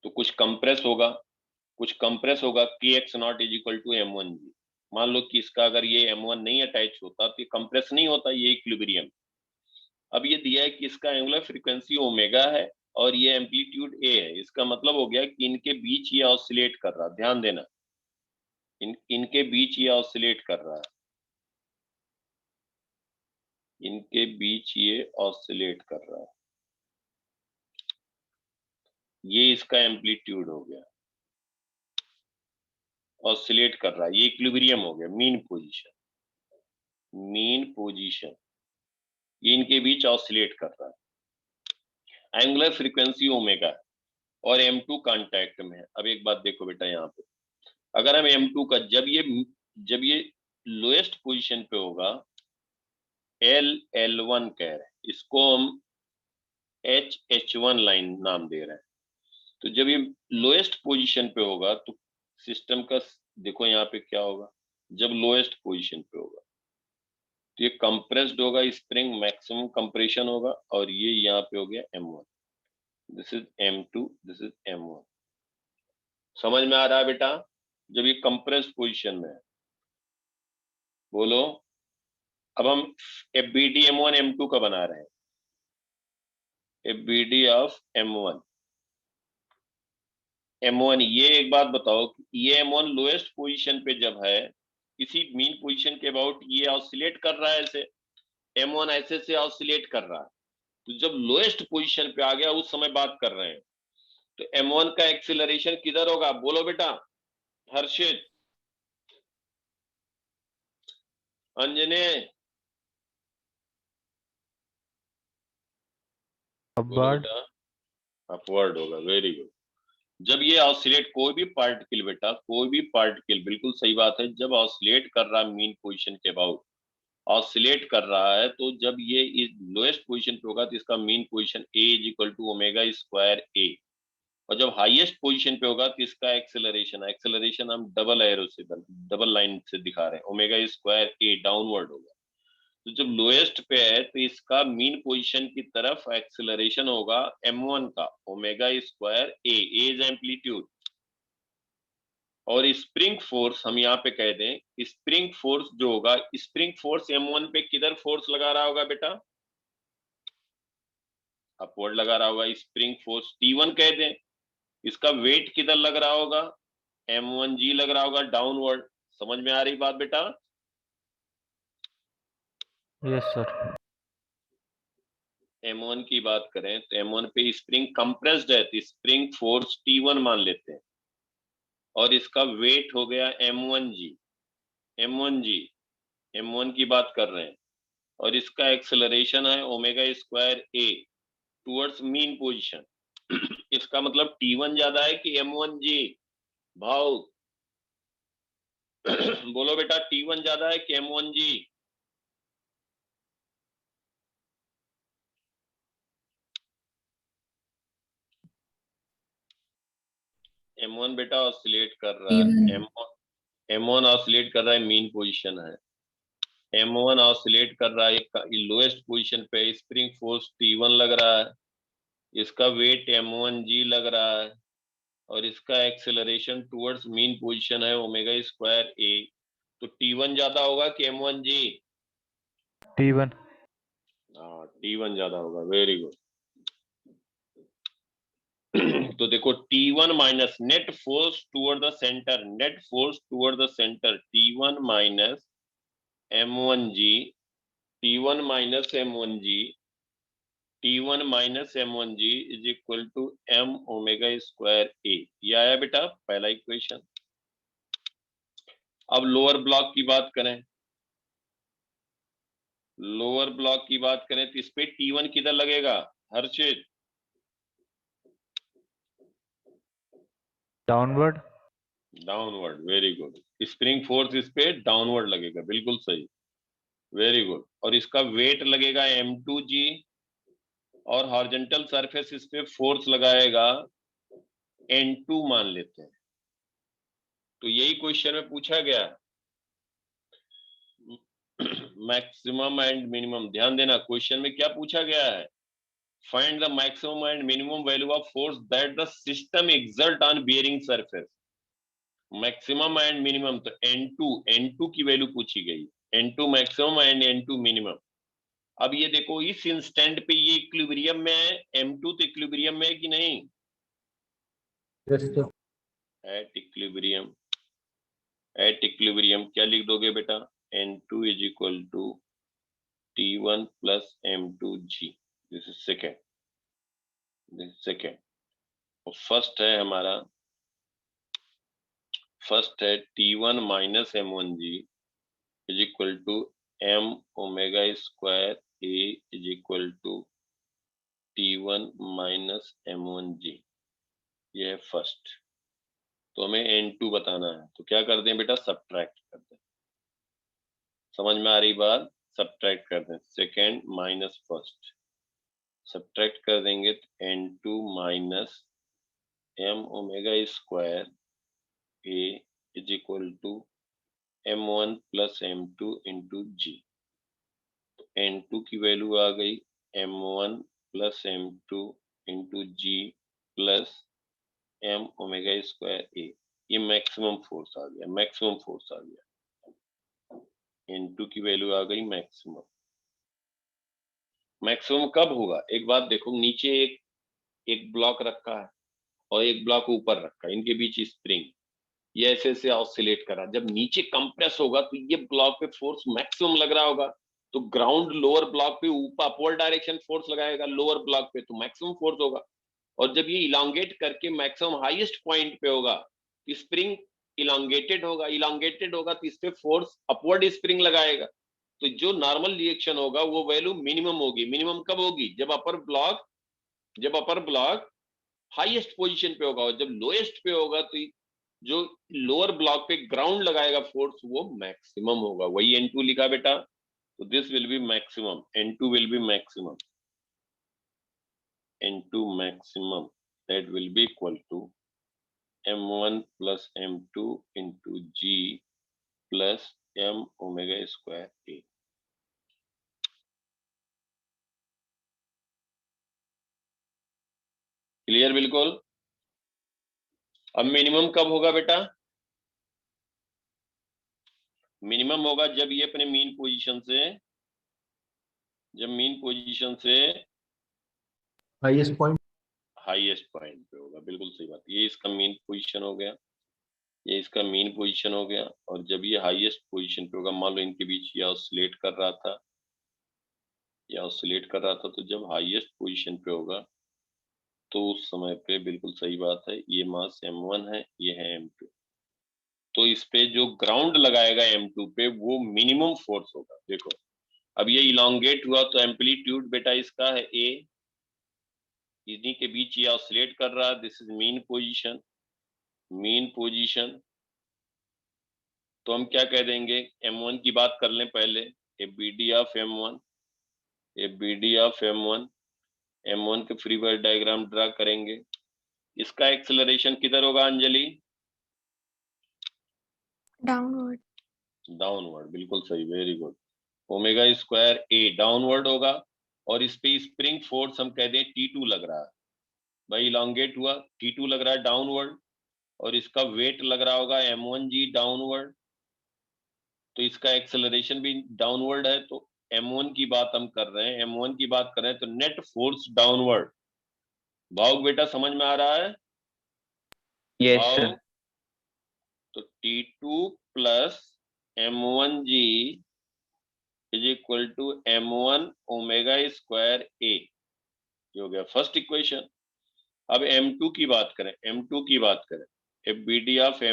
Speaker 1: तो कुछ कंप्रेस होगा, कुछ कंप्रेस होगा। kx naught is equal to M1G। मान लो कि इसका अगर ये M1 नहीं अटैच होता तो ये कंप्रेस नहीं होता, ये इक्विलिब्रियम। अब ये दिया है कि इसका एंगुलर फ्रीक्वेंसी ओमेगा है और ये एम्पलीट्यूड ए है। इसका मतलब हो गया कि इनके बीच ये ऑसिलेट कर रहा, ध्यान देना, इनके बीच ये ऑसिलेट कर रहा है, इनके बीच ये ऑसिलेट कर रहा है। ये इसका एम्पलीट्यूड हो गया, ऑसिलेट कर रहा है, ये इक्विलिब्रियम हो गया, मीन पोजीशन, मीन पोजीशन। ये इनके बीच ऑसिलेट कर रहा है, एंगुलर फ्रीक्वेंसी ओमेगा है और M2 कांटेक्ट में है। अब एक बात देखो बेटा, यहाँ पे अगर हम M2 का जब ये लोएस्ट पोजीशन पे होगा, L1 कह रहे हैं, इसको हम H1 लाइन नाम दे रहे हैं। तो जब ये लोएस्ट पोजीशन पे होगा तो सिस्टम का देखो यहाँ पे क्या होगा, जब लोएस्ट पोजीशन पे होगा तो ये कंप्रेस्ड होगा, स्प्रिंग मैक्सिमम कंप्रेशन होगा, और ये यहाँ पे हो गया M1, this is M2, this is M1। समझ में आ रहा है बेटा? जब ये कंप्रेस्ड पोजीशन में है, बोलो। अब हम FBD M1 M2 का बना रहे हैं, FBD ऑफ M1। M1, ये एक बात बताओ कि ये M1 लोएस्ट पोजीशन पे जब है, इसी मीन पोजीशन के अबाउट ये ऑसिलेट कर रहा है, ऐसे M1 ऐसे से ऑसिलेट कर रहा है। तो जब लोएस्ट पोजीशन पे आ गया उस समय बात कर रहे हैं, तो M1 का एक्सीलरेशन किधर होगा, बोलो बेटा। हर्षित, अंजने,
Speaker 3: अपवर्ड।
Speaker 1: अपवर्ड होगा, वेरी गुड। जब ये ऑसिलेट, कोई भी पार्टिकल बेटा, कोई भी पार्टिकल, बिल्कुल सही बात है, जब ऑसिलेट कर रहा है मीन पोजीशन के अबाउट, ऑसिलेट कर रहा है, तो जब ये इस लोएस्ट पोजीशन पे होगा तो इसका mean position A is equal to omega square A, और जब हाईएस्ट पोजीशन पे होगा तो इसका एक्सेलरेशन हम डबल एरो से, डबल लाइन से दिखा रहे हैं, ओमेगा स्क्वायर A डाउनवर्ड होगा। तो जब लोएस्ट पे है तो इसका मीन पोजीशन की तरफ एक्सेलरेशन होगा M1 का, omega square A is amplitude. और स्प्रिंग फोर्स हम यहाँ पे कह दें, स्प्रिंग फोर्स जो होगा, स्प्रिंग फोर्स M1 पे किधर फोर्स लगा रहा होगा बेटा, अपवर्ड लगा रहा होगा। स्प्रिंग फोर्स T1 कह दें, इसका वेट किधर लग रहा होगा, M1G लग रहा होगा, डाउनवर्ड। समझ में आ रही बात बेटा?
Speaker 3: Yes sir.
Speaker 1: M1 की बात करें तो M1 पे स्प्रिंग कंप्रेस्ड है, तो स्प्रिंग फोर्स T1 मान लेते हैं, और इसका वेट हो गया M1G। M1 की बात कर रहे हैं, और इसका एक्सेलरेशन है omega square A towards mean position. इसका मतलब T1 ज्यादा है कि M1G, भाव? बोलो बेटा, T1 ज्यादा है कि M1G? M1 बेटा ऑसिलेट कर रहा है, M1 ऑसिलेट कर रहा है, मीन पोजीशन है। M1 ऑसिलेट कर रहा है लोएस्ट पोजीशन पे, स्प्रिंग फोर्स T1 लग रहा है, इसका वेट M1G लग रहा है, और इसका एक्सेलरेशन टुवर्ड्स मीन पोजीशन है ओमेगा स्क्वायर A। तो T1 ज्यादा होगा कि M1G?
Speaker 3: T1।
Speaker 1: हाँ, T1 ज्यादा होगा, वेरी गुड। तो देखो T1 minus net force toward the centre, net force toward the centre, T1 minus M1G, T1 minus M1G, T1 minus M1G is equal to M omega square A। ये आया बेटा पहला equation. अब lower block की बात करें, lower block की बात करें तो इस पे T1 किधर लगेगा, downward, very good. Spring force इस पे डाउनवर्ड लगेगा, बिल्कुल सही, वेरी गुड। और इसका वेट लगेगा m2g, और हॉरिजॉन्टल सरफेस इस पे फोर्स लगाएगा n2 मान लेते हैं। तो यही क्वेश्चन में पूछा गया, मैक्सिमम एंड मिनिमम। ध्यान देना, क्वेश्चन में क्या पूछा गया है, find the maximum and minimum value of force that the system exert on bearing surface. Maximum and minimum, तो n2 की वैल्यू पूछी गई, n2 maximum and n2 minimum. अब ये देखो, इस इंस्टेंट पे ये इक्विलिब्रियम में है, m2 तो इक्विलिब्रियम में है कि नहीं?
Speaker 3: Yes sir.
Speaker 1: एट इक्विलिब्रियम क्या लिख दोगे बेटा, n2 is equal to T1 plus m2g। This is second. और फर्स्ट है हमारा, फर्स्ट है T1 minus m1g is equal to m omega square a is equal to T1 minus m1g। ये है फर्स्ट। तो हमें n2 बताना है, तो क्या करते हैं बेटा, सब्ट्रैक्ट करते हैं। समझ में आ रही बात? सब्ट्रैक्ट करते हैं, सेकेंड माइनस फर्स्ट, सब्ट्रैक्ट कर देंगे तो n2 minus m omega square a is equal to m1 plus m2 into G. तो n2 की वैल्यू आ गई m1 plus m2 into G plus m omega square a। ये मैक्सिमम फोर्स आ गया, मैक्सिमम फोर्स आ गया, n2 की वैल्यू आ गई मैक्सिमम। मैक्सिमम कब होगा, एक बात देखो, नीचे एक ब्लॉक रखा है और एक ब्लॉक ऊपर रखा है, इनके बीच स्प्रिंग, ये ऐसे ऐसे ऑसिलेट करा। जब नीचे कंप्रेस होगा तो ये ब्लॉक पे फोर्स मैक्सिमम लग रहा होगा, तो ग्राउंड लोअर ब्लॉक पे ऊपर अपवर्ड डायरेक्शन फोर्स लगाएगा, लोअर ब्लॉक पे तो मैक्सिमम फोर्स होगा। और जब ये इलांगेट करके मैक्सिमम हाईएस्ट पॉइंट पे होगा, स्प्रिंग इलांगेटेड होगा तो इस पे फोर्स अपवर्ड स्प्रिंग लगाएगा। तो जो नॉर्मल रिएक्शन होगा वो वैल्यू मिनिमम होगी। मिनिमम कब होगी, जब अपर ब्लॉक हाईएस्ट पोजीशन पे होगा, और जब लोएस्ट पे होगा तो जो लोअर ब्लॉक पे ग्राउंड लगाएगा फोर्स वो मैक्सिमम होगा। वही n2 लिखा बेटा, तो this will be maximum, n2 will be maximum, n2 maximum, that will be equal to m1 plus m2 into g plus m omega square a। Clear बिल्कुल? अब मिनिमम कब होगा बेटा, मिनिमम होगा जब ये अपने मीन पोजीशन से, जब मीन पोजीशन से
Speaker 3: हाईएस्ट पॉइंट
Speaker 1: पे होगा। बिल्कुल सही बात, ये इसका मीन पोजीशन हो गया, ये इसका मीन पोजीशन हो गया। और जब ये हाईएस्ट पोजीशन पे होगा, मान लो इनके बीच ये ऑसिलेट कर रहा था, तो जब हाईएस्ट पोजीशन पे होगा तो उस समय पे, बिल्कुल सही बात है, ये मास m1 है, ये है m2, तो इस पे जो ग्राउंड लगाएगा m2 पे वो मिनिमम फोर्स होगा। देखो अब ये इलांगेट हुआ तो एम्पलीट्यूड बेटा इसका है a, इन्हीं के बीच ये ऑसिलेट कर रहा है, दिस इज मीन पोजीशन। तो हम क्या कह देंगे, m1 की बात कर लें पहले, ए BD ऑफ m1, m1 के फ्री बॉडी डायग्राम ड्रा करेंगे। इसका एक्सेलरेशन किधर होगा अंजलि, डाउनवर्ड, बिल्कुल सही, very good. Omega square a downward होगा, और इस पे स्प्रिंग फोर्स हम कह दें T2 लग रहा है, भाई इलांगेट हुआ, T2 लग रहा है डाउनवर्ड, और इसका वेट लग रहा होगा m1g डाउनवर्ड, तो इसका एक्सेलरेशन भी डाउनवर्ड है। तो m1 की बात हम कर रहे हैं, m1 की बात कर रहे हैं, तो नेट फोर्स डाउनवर्ड। भाव बेटा समझ में आ रहा है?
Speaker 3: यस
Speaker 1: भाव,
Speaker 3: सर।
Speaker 1: तो T2 plus m1g is equal to m1 omega square a, ये हो गया फर्स्ट इक्वेशन। अब m2 की बात करें, if BD ऑफ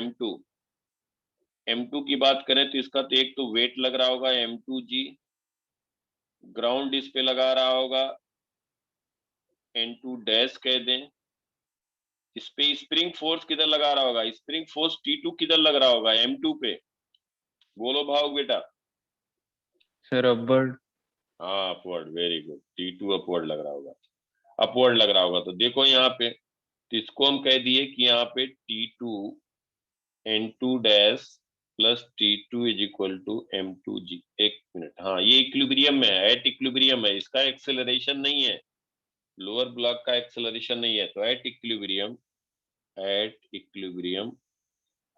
Speaker 1: m2 की बात करें तो इसका तो एक तो वेट लग रहा होगा m2g, ग्राउंड इस पे लगा रहा होगा n2 डैश कह दें, इस पे स्प्रिंग फोर्स किधर लगा रहा होगा? स्प्रिंग फोर्स T2 किधर लग रहा होगा? M2 पे। बोलो भाव बेटा।
Speaker 3: Sir upward.
Speaker 1: हाँ upward, very good. T2 upward लग रहा होगा, अपवर्ड लग रहा होगा। तो देखो यहाँ पे, तो इसको हम कह दिए कि यहाँ पे T2 N2 dash plus T2 is equal to M2G। एक मिनट, हाँ ये इक्विलिब्रियम में है, एट इक्विलिब्रियम है, इसका एक्सेलरेशन नहीं है, लोअर ब्लॉक का एक्सेलरेशन नहीं है। तो एट इक्विलिब्रियम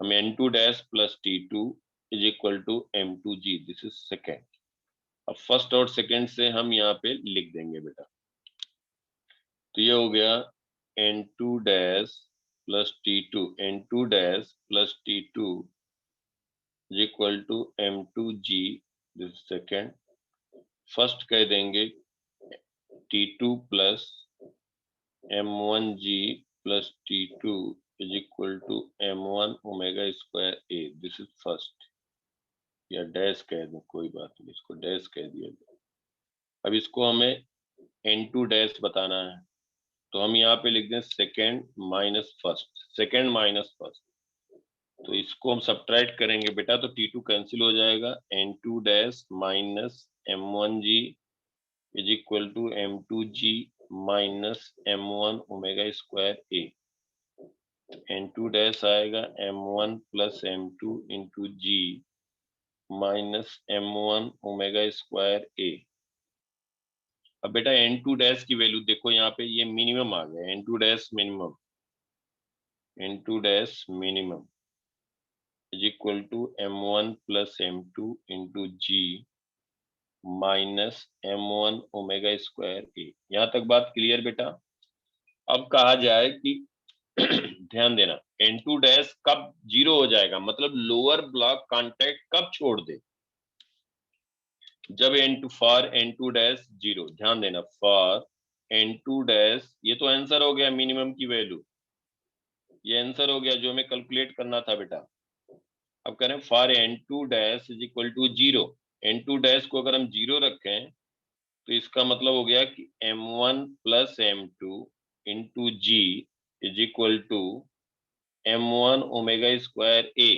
Speaker 1: हम N2 dash plus T2 is equal to M2G, this is second. अब फर्स्ट और सेकेंड से हम यहाँ पे लिख देंगे बेटा। तो ये हो गया N2 dash plus T2, N2 dash plus T2 is equal to M2G, this second. First कह देंगे T2 plus M1G plus T2 is equal to M1 omega square A, this is first. या डैश कह दो, कोई बात नहीं, इसको dash कह दिया। अब इसको हमें N2 डैश बताना है, तो हम यहाँ पे लिख दें second minus first, second minus first. तो इसको हम सब्ट्रैक्ट करेंगे बेटा, तो T2 कैंसिल हो जाएगा। N2 dash minus M1G is equal to M2G minus M1 omega square A। N2 dash आएगा M1 plus M2 into G minus M1 omega square A। अब बेटा N2 डैश की वैल्यू देखो, यहाँ पे ये मिनिमम आ गया, N2 dash minimum, N2 dash minimum is equal to M1 plus M2 into G minus M1 omega square A। यहाँ तक बात क्लियर बेटा? अब कहा जाए कि ध्यान देना, N2 डैश कब जीरो हो जाएगा, मतलब लोअर ब्लॉक कांटेक्ट कब छोड़ दे? जब फॉर N2 डैश जीरो। ध्यान देना, फॉर N2 डैश, ये तो आंसर हो गया मिनिमम की वैल्यू, ये आंसर हो गया जो हमें कैलकुलेट करना था बेटा। अब कह रहे हैं for N2 dash is equal to zero. N2 dash को अगर हम जीरो रखें तो इसका मतलब हो गया कि M1 plus M2 into G is equal to M1 omega square A।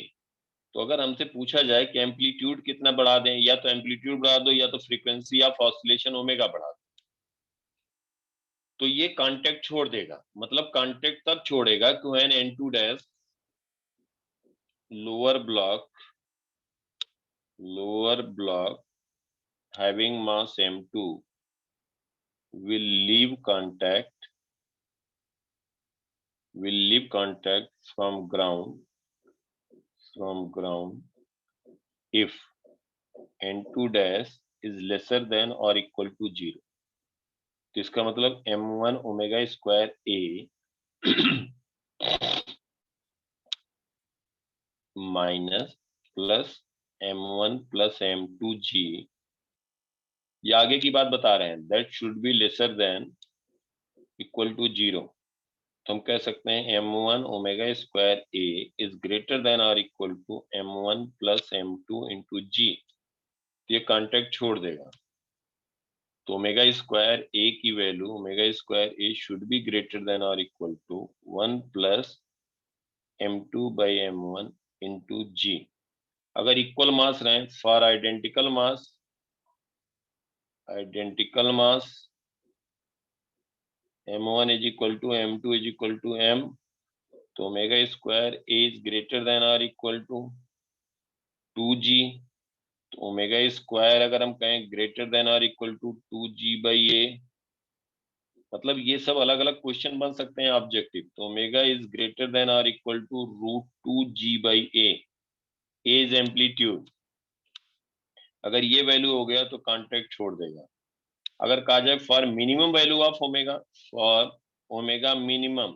Speaker 1: तो अगर हमसे पूछा जाए कि एम्पलीट्यूड कितना बढ़ा दें, या तो एम्पलीट्यूड बढ़ा दो या तो फ्रीक्वेंसी ऑफ ऑसिलेशन ओमेगा बढ़ा दो, तो ये कांटेक्ट छोड़ देगा। मतलब कांटेक्ट तब छोड़ेगा कि when N2 dash lower block having mass M2 will leave contact from ground if N2 dash is lesser than or equal to 0। तो इसका मतलब M1 omega square A minus plus M1 plus M2G, ये आगे की बात बता रहे हैं, that should be lesser than equal to 0। तो हम कह सकते हैं M1 omega square A is greater than और equal to M1 plus M2 into G। ये कांटेक्ट छोड़ देगा। तो ओमेगा स्क्वायर A की value, omega square A should be greater than और equal to 1 plus M2 by M1 into G। अगर equal mass रहे, for identical mass M1 is equal to M2 is equal to M, तो omega square A is greater than और equal to 2G। तो omega square अगर हम कहें greater than और equal to 2G by A, मतलब ये सब अलग अलग क्वेश्चन बन सकते हैं ऑब्जेक्टिव। तो ओमेगा इज ग्रेटर देन और equal to √2G by A, A is amplitude. अगर ये वैल्यू हो गया तो कांटेक्ट छोड़ देगा। अगर कहा जाए for minimum value of omega, for omega minimum,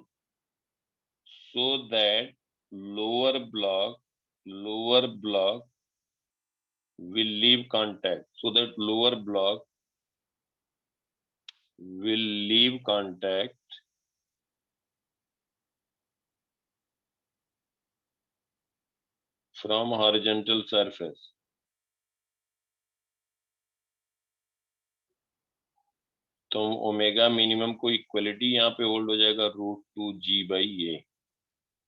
Speaker 1: so that lower block will leave contact, so that lower block will leave contact from horizontal surface। तो ओमेगा मिनिमम को इक्वलिटी यहाँ पे होल्ड हो जाएगा √2g/a।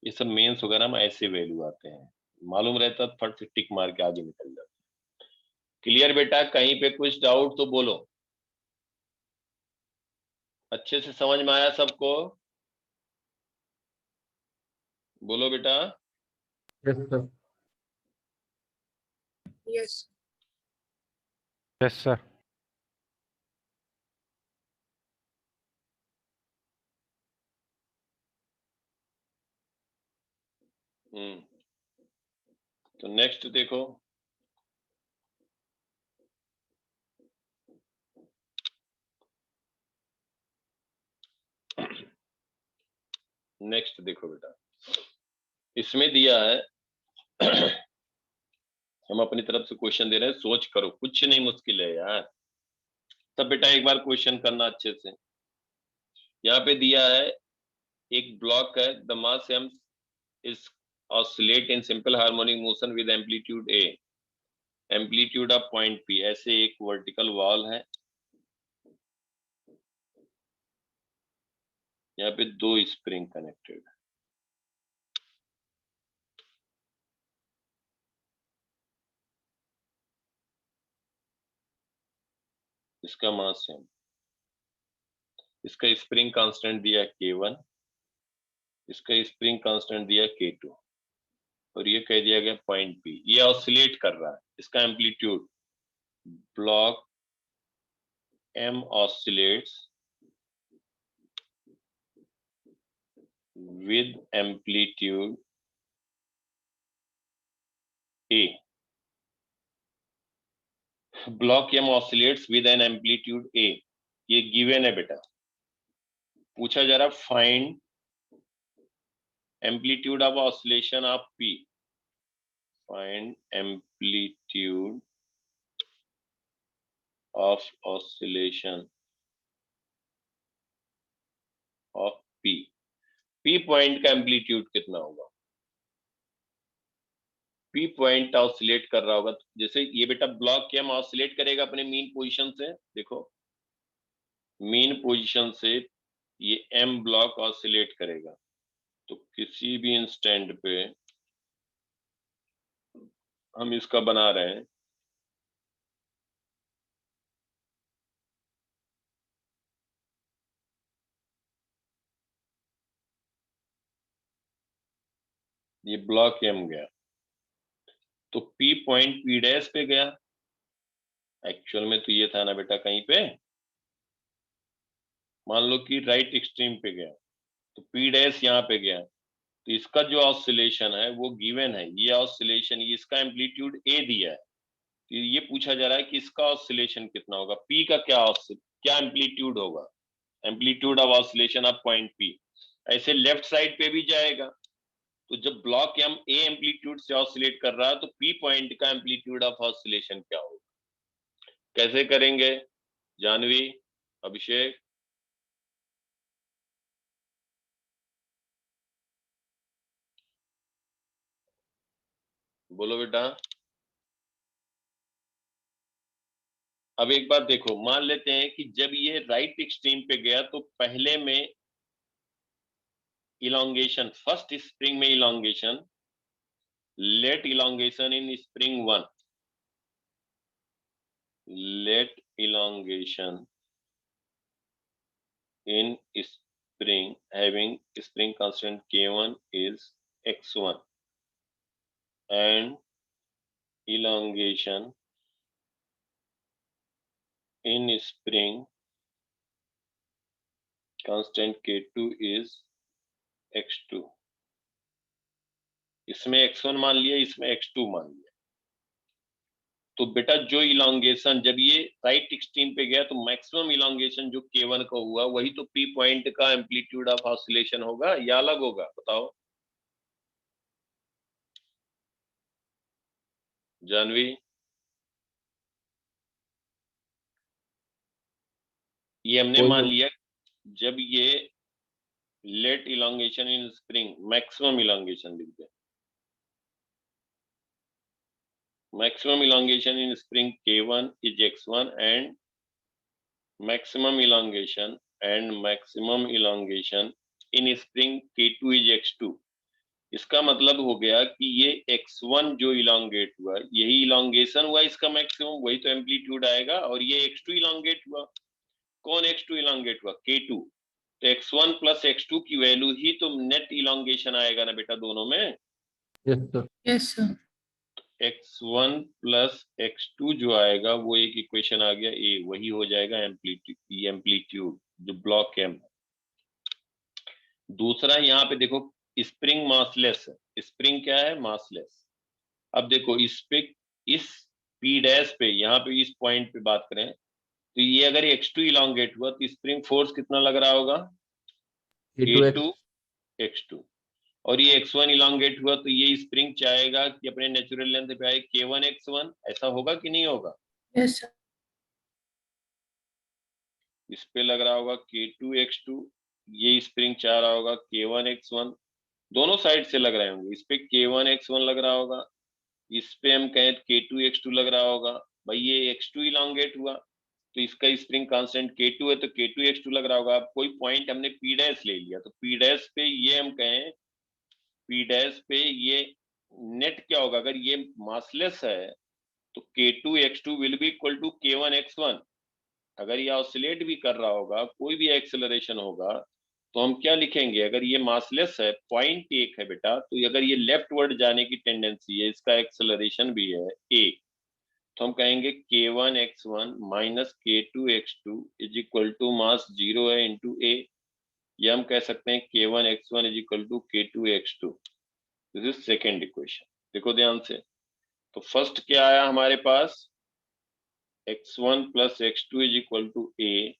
Speaker 1: ये सब मेंस वगैरह में ऐसे वैल्यू आते हैं, मालूम रहता तो फट से टिक मार के आगे निकल जाता। क्लियर बेटा? कहीं पे कुछ डाउट तो बोलो। अच्छे से समझ में आया सबको? बोलो बेटा।
Speaker 3: Yes, sir.
Speaker 2: Yes.
Speaker 3: Yes, sir.
Speaker 1: तो नेक्स्ट देखो, नेक्स्ट देखो बेटा, इसमें दिया है हम अपनी तरफ से क्वेश्चन दे रहे हैं, सोच करो, कुछ नहीं मुश्किल है यार। तब बेटा एक बार क्वेश्चन करना अच्छे से। यहाँ पे दिया है एक ब्लॉक है, the mass m is oscillate in simple harmonic motion with amplitude a, amplitude of point p। ऐसे एक वर्टिकल वॉल है, यहाँ पे 2 स्प्रिंग कनेक्टेड है। इसका मास m, इसका स्प्रिंग कांस्टेंट दिया k1, इसका स्प्रिंग कांस्टेंट दिया k2, और ये कह दिया गया पॉइंट p। ये ऑसिलेट कर रहा है, इसका amplitude block m oscillates with amplitude a। Block m oscillates with an amplitude a, ये गिवन है बेटा। पूछा जा रहा find amplitude of oscillation of p, find amplitude of oscillation of p। p point का एम्पलीट्यूड कितना होगा? p पॉइंट ऑसिलेट कर रहा होगा, जैसे ये बेटा ब्लॉक m ऑसिलेट करेगा अपने मीन पोजीशन से, देखो मीन पोजीशन से ये m ब्लॉक ऑसिलेट करेगा, तो किसी भी इंस्टेंट पे हम इसका बना रहे हैं, ये ब्लॉक m गया तो p पॉइंट p डैश पे गया। एक्चुअल में तो ये था ना बेटा, कहीं पे मान लो कि राइट एक्सट्रीम पे गया, तो p डैश यहाँ पे गया, तो इसका जो ऑसिलेशन है वो गिवन है। ये ऑसिलेशन, ये इसका एम्पलीट्यूड a दिया है, तो ये पूछा जा रहा है कि इसका ऑसिलेशन कितना होगा, p का क्या एम्पलीट्यूड होगा, amplitude of oscillation of point p। ऐसे लेफ्ट साइड पे भी जाएगा, तो जब ब्लॉक m a एम्पलीट्यूड से ऑसिलेट कर रहा है, तो p पॉइंट का एम्पलीट्यूड ऑफ ऑसिलेशन क्या होगा? कैसे करेंगे जानवी, अभिषेक? बोलो बेटा। अब एक बात देखो, मान लेते हैं कि जब ये राइट एक्सट्रीम पे गया तो पहले में इलोंगेशन, फर्स्ट स्प्रिंग में elongation, let elongation in spring 1, let elongation in spring having spring constant k1 is x1 and elongation in spring constant k2 is x2। इसमें x1 मान लिया, इसमें x2 मान लिया, तो बेटा जो इलोंगेशन जब ये राइट एक्सट्रीम पे गया तो मैक्सिमम इलोंगेशन जो k1 का हुआ वही तो p पॉइंट का एम्पलीट्यूड ऑफ ऑसिलेशन होगा या अलग होगा? बताओ जानवी। ये हमने मान लिया जब ये let elongation in spring, maximum elongation लिख दे, maximum elongation in spring k1 is x1 and maximum elongation and maximum elongation in spring K2 is x2। इसका मतलब हो गया कि ये x1 जो इलोंगेट हुआ यही इलोंगेशन हुआ इसका मैक्सिमम, वही तो एम्पलीट्यूड आएगा, और ये x2 इलोंगेट हुआ। कौन x2 इलोंगेट हुआ? K2। तो x1 प्लस x2 की वैल्यू ही तो नेट इलोंगेशन आएगा ना बेटा दोनों में।
Speaker 3: Yes, sir.
Speaker 2: Yes, sir.
Speaker 1: x1 plus x2 जो आएगा वो एक इक्वेशन आ गया ए, वही हो जाएगा एम्पलीट्यूड जो ब्लॉक एम। दूसरा यहाँ पे देखो स्प्रिंग मासलेस है। स्प्रिंग क्या है? मासलेस। अब देखो इस पे, इस पी डैश पे, यहाँ पे इस पॉइंट पे बात करें तो ये अगर x2 इलोंगेट हुआ तो स्प्रिंग फोर्स कितना लग रहा होगा?
Speaker 3: K2X.
Speaker 1: K2 x2। और ये x1 इलोंगेट हुआ तो ये स्प्रिंग चाहेगा कि अपने नेचुरल लेंथ पे आए K1 x1। ऐसा होगा कि नहीं होगा?
Speaker 2: Yes, sir.
Speaker 1: इस पे लग रहा होगा K2 x2, ये स्प्रिंग चाह रहा होगा K1 x1। दोनों साइड से लग रहे होंगे। इस पे K1 x1 लग रहा होगा, इस पे हम कहें K2 x2 लग रहा होगा। भाई ये x2 इलोंगेट हुआ तो इसका स्प्रिंग कांस्टेंट K2 है तो K2 x2 लग रहा होगा। अब कोई पॉइंट हमने P डैश ले लिया तो P डैश पे ये हम कहें, P डैश पे ये नेट क्या होगा? अगर ये मासलेस है तो K2 x2 will be equal to K1 x1। अगर ये ऑसिलेट भी कर रहा होगा, कोई भी एक्सेलरेशन होगा, तो हम क्या लिखेंगे? अगर ये मासलेस है, पॉइंट एक है बेटा, तो अगर ये लेफ्टवर्ड जाने की टेंडेंसी है, इसका एक्सेलरेशन भी है ए, तो हम कहेंगे K1 x1 minus K2 x2 is equal to mass 0 है इंटू ए। या हम कह सकते हैं K1 x1 is equal to K2 x2। This is second equation. देखो ध्यान से, तो फर्स्ट क्या आया हमारे पास? x1 plus x2 is equal to A.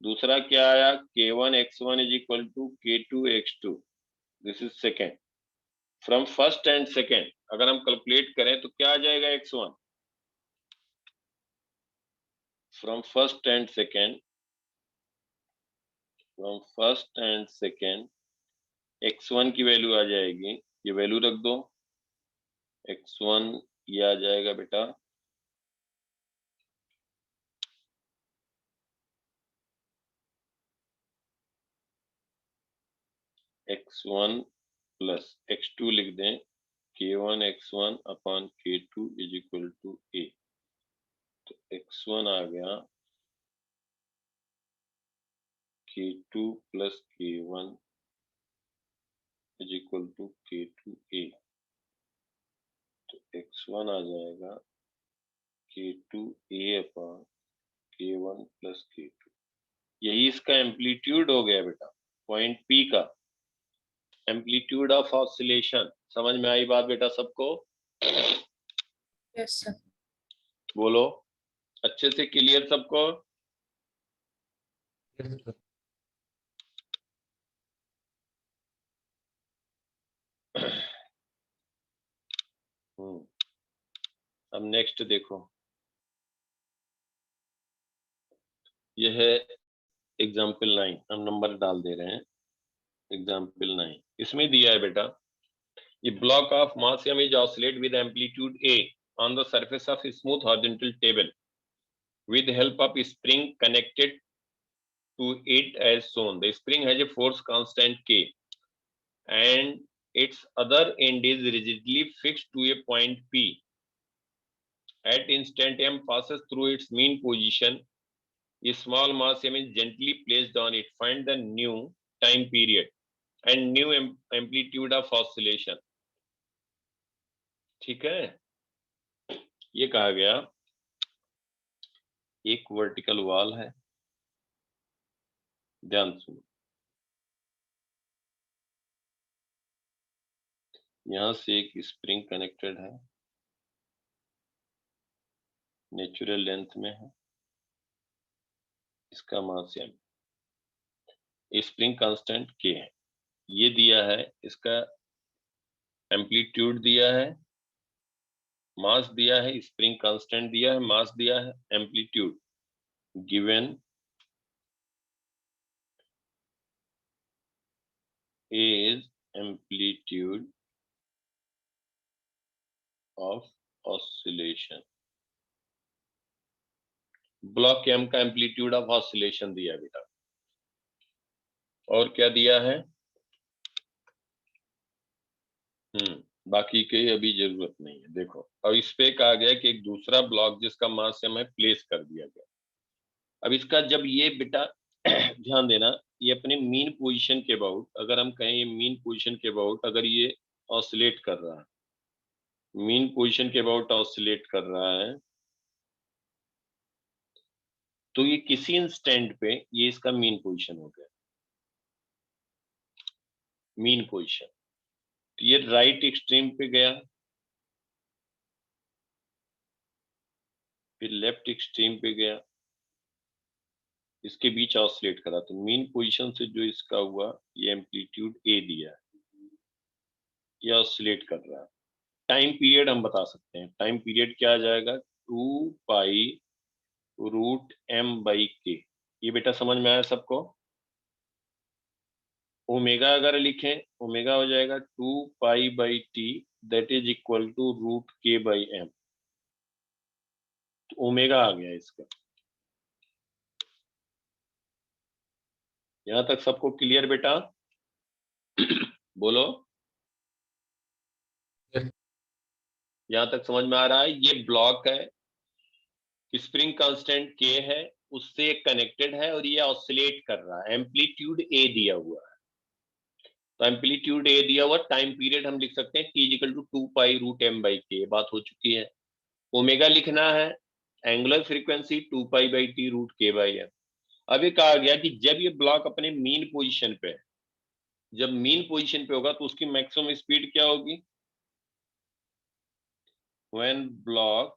Speaker 1: दूसरा क्या आया? K1 x1 is equal to K2 x2। This is second. From first and second अगर हम कैलकुलेट करें तो क्या आ जाएगा? x1 from first and second, from first and second x1 की वैल्यू आ जाएगी, ये वैल्यू रख दो, x1 ये आ जाएगा बेटा x1 प्लस x2 लिख दें K1 x1 upon K2 is equal to A. तो x1 आ गया K2 plus K1 is equal to K2A। तो x1 आ जाएगा K2A upon K1 plus K2। यही इसका एम्पलीट्यूड हो गया बेटा, पॉइंट P का एम्पलीट्यूड ऑफ ऑसिलेशन। समझ में आई बात बेटा सबको?
Speaker 2: Yes, sir.
Speaker 1: बोलो अच्छे से, क्लियर सबको?
Speaker 3: Yes, sir.
Speaker 1: अब नेक्स्ट देखो, यह है एग्जाम्पल 9। हम नंबर डाल दे रहे हैं, एग्जाम्पल 9। इसमें दिया है बेटा, ये block of mass m is oscillate with amplitude a on the surface of a smooth horizontal table with help of a spring connected to it as shown. The spring has a force constant k and its other end is rigidly fixed to a point P. At instant m passes through its mean position, a small mass m is gently placed on it. Find the new time period and new amplitude of oscillation. ठीक है, ये कहा गया एक vertical wall है, ध्यान सुनो, यहां से एक स्प्रिंग कनेक्टेड है, नेचुरल लेंथ में है, इसका मास m, स्प्रिंग कांस्टेंट k है, ये दिया है, इसका एम्पलीट्यूड दिया है, मास दिया है, स्प्रिंग कांस्टेंट दिया है, मास दिया है, amplitude given is amplitude of oscillation। Block m का एम्पलीट्यूड ऑफ ऑसिलेशन दिया है बेटा, और क्या दिया है? बाकी के अभी जरूरत नहीं है। देखो, और इस पे कहा गया कि एक दूसरा ब्लॉक जिसका मास एम है प्लेस कर दिया गया। अब इसका जब ये बेटा ध्यान देना, ये अपने मीन पोजीशन के अबाउट, अगर हम कहें ये मीन पोजीशन के अबाउट अगर ये ऑसिलेट कर रहा है, मीन पोजीशन के अबाउट ऑसिलेट कर रहा है, तो ये किसी इंस्टेंट पे ये इसका मीन पोजीशन हो गया, मीन पोजीशन। तो ये राइट एक्सट्रीम पे गया, फिर लेफ्ट एक्सट्रीम पे गया, इसके बीच ऑसिलेट करा, तो मीन पोजीशन से जो इसका हुआ ये एम्पलीट्यूड ए दिया है, ये ऑसिलेट कर रहा है। टाइम पीरियड हम बता सकते हैं, टाइम पीरियड क्या आ जाएगा? 2 पाई रूट एम बाई के। ये बेटा समझ में आया सबको? ओमेगा अगर लिखें, ओमेगा हो जाएगा 2 pi by t, that is equal to root k by m. तो ओमेगा आ गया इसका। यहां तक सबको क्लियर बेटा? बोलो,
Speaker 3: Yes.
Speaker 1: यहां तक समझ में आ रहा है? ये ब्लॉक है, स्प्रिंग कांस्टेंट के है, उससे कनेक्टेड है, और ये ऑसिलेट कर रहा है, एम्पलीट्यूड ए दिया हुआ है। तो एम्पलीट्यूड ए दिया हुआ, टाइम पीरियड हम लिख सकते हैं t equal to 2 pi root m by k, बात हो चुकी है। ओमेगा लिखना है, angular frequency 2 pi by t root k by m. अब ये कहा गया कि जब ये ब्लॉक अपने मीन पोजीशन पे है, जब मीन पोजीशन पे होगा तो उसकी मैक्सिमम स्पीड क्या होगी? when block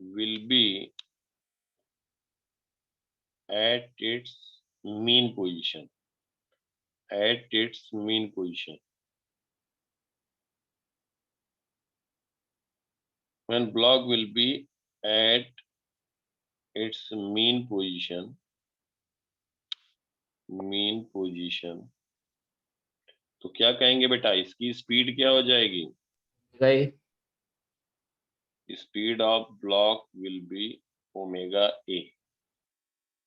Speaker 1: will be at its mean position, at its mean position, when block will be at its mean position, तो क्या कहेंगे बेटा? इसकी स्पीड क्या हो जाएगी?
Speaker 3: Right.
Speaker 1: Speed of block will be omega A.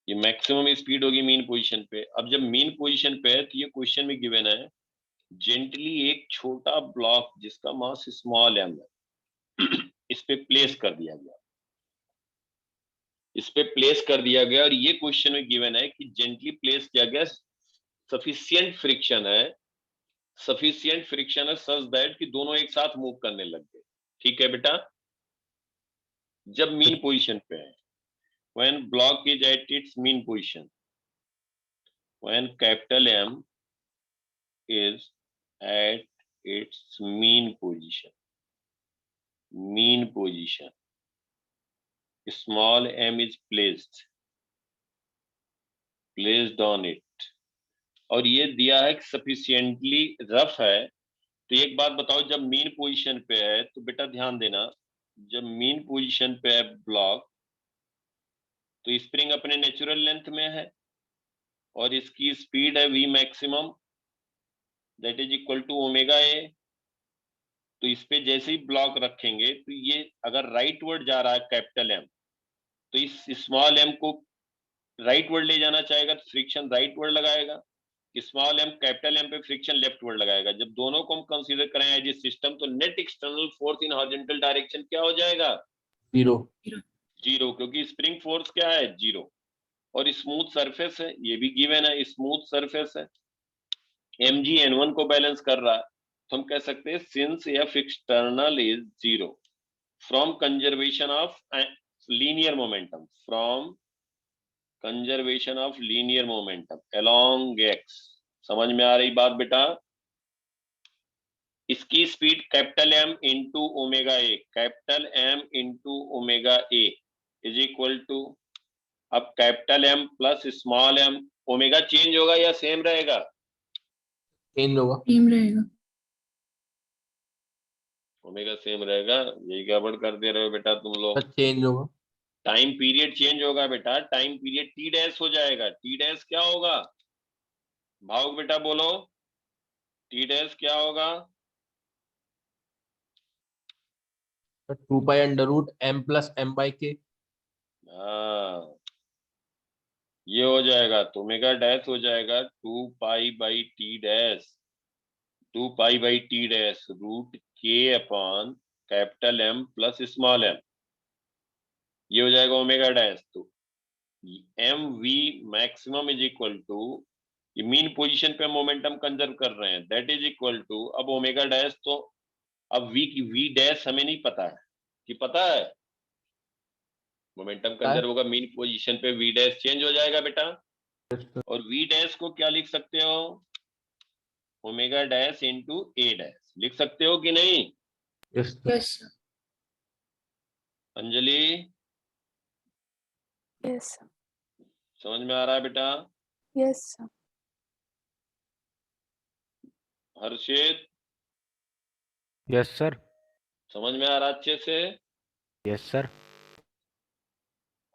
Speaker 1: ये मैक्सिमम स्पीड होगी मीन पोजीशन पे। अब जब मीन पोजीशन पे है तो ये क्वेश्चन में गिवन है, जेंटली एक छोटा ब्लॉक जिसका मास स्मॉल एम है इस पे प्लेस कर दिया गया, इस पे प्लेस कर दिया गया, और ये क्वेश्चन में गिवन है कि जेंटली प्लेस किया गया, सफिशिएंट फ्रिक्शन है, सफिशिएंट फ्रिक्शन है सच दैट कि दोनों एक साथ मूव करने लग गए। ठीक है बेटा? जब मीन पोजीशन पे है, when block is at its mean position, when capital M is at its mean position, small m is placed on it, और ये दिया है कि sufficiently रफ है। तो एक बात बताओ, जब मीन पोजीशन पे है तो बेटा ध्यान देना, जब मीन पोजीशन पे है ब्लॉक तो स्प्रिंग अपने नेचुरल लेंथ में है, और इसकी स्पीड है v maximum, that is equal to omega a. तो इस पे जैसे ही ब्लॉक रखेंगे तो ये अगर राइट वर्ड जा रहा है कैपिटल एम, तो इस स्मॉल एम को राइट वर्ड ले जाना चाहेगा तो फ्रिक्शन राइट वर्ड लगाएगा, स्मॉल एम कैपिटल एम पे फ्रिक्शन लेफ्ट वर्ड लगाएगा। जब दोनों को हम कंसीडर करें एज ए सिस्टम तो net external force in horizontal direction क्या हो जाएगा?
Speaker 3: 0.
Speaker 1: जीरो, क्योंकि स्प्रिंग फोर्स क्या है? जीरो। और स्मूथ सरफेस है, ये भी गिवन है, स्मूथ सरफेस है, mg n1 को बैलेंस कर रहा है, तो हम कह सकते हैं since F external is zero from conservation of linear momentum, along X. समझ में आ रही बात बेटा? इसकी speed capital M into omega A, capital M into omega A is equal to, अब capital M plus small M, omega change होगा या सेम रहेगा?
Speaker 3: Change होगा.
Speaker 2: सेम रहेगा।
Speaker 1: ओमेगा सेम रहेगा। यही गड़बड़ कर दे रहे हो बेटा तुम लोग।
Speaker 3: Change होगा.
Speaker 1: टाइम पीरियड चेंज होगा बेटा, टाइम पीरियड टी डैश हो जाएगा। टी डैश क्या होगा? भाव बेटा बोलो, टी डैश क्या होगा?
Speaker 3: 2 pi under root m plus m by k.
Speaker 1: हाँ, ये हो जाएगा तो ओमेगा डैश हो जाएगा 2 pi by T dash, 2 pi by T dash root के upon capital M plus small m, ये हो जाएगा ओमेगा डैश। तो M V maximum is equal to, ये मीन पोजीशन पे मोमेंटम कंजर्व कर रहे हैं, दैट इज इक्वल टू, अब ओमेगा डैश तो अब वी डैश हमें नहीं पता है कि पता है मोमेंटम कंजर्व होगा मीन पोजीशन पे, वी डैश चेंज हो जाएगा बेटा, और वी डैश को क्या लिख सकते हो, omega dash into a dash लिख सकते हो कि नहीं
Speaker 3: yes sir.
Speaker 2: Yes, sir.
Speaker 1: Anjali?
Speaker 4: Yes, sir.
Speaker 1: समझ में आ रहा है बेटा?
Speaker 4: Yes, sir.
Speaker 1: Harshit
Speaker 5: yes sir.
Speaker 1: समझ में आ रहा अच्छे से?
Speaker 5: Yes sir.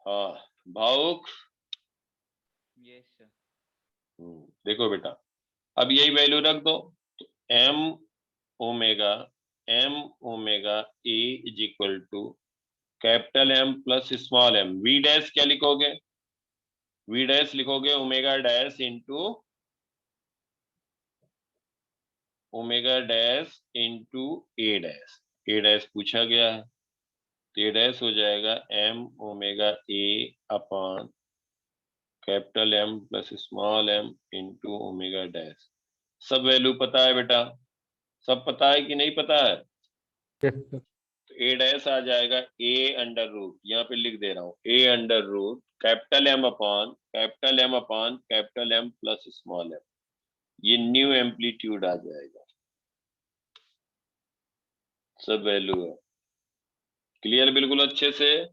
Speaker 1: हाँ, भावुक?
Speaker 6: Yes sir.
Speaker 1: देखो बेटा, अब यही वैल्यू रख दो, तो m omega A is equal to capital M plus small m, v dash क्या लिखोगे, वी डैश लिखोगे omega dash into a dash पूछा गया है, तो ए डैश हो जाएगा m omega a upon capital M plus small m into omega dash. सब वैल्यू पता है बेटा? सब पता है कि नहीं पता है?
Speaker 3: Yes sir.
Speaker 1: तो ए डैश आ जाएगा ए अंडर रूट, यहाँ पे लिख दे रहा हूँ, A under root capital M upon capital M plus small m, ये न्यू एम्पलीट्यूड आ जाएगा, सब वैल्यू है। क्लियर बिल्कुल अच्छे से?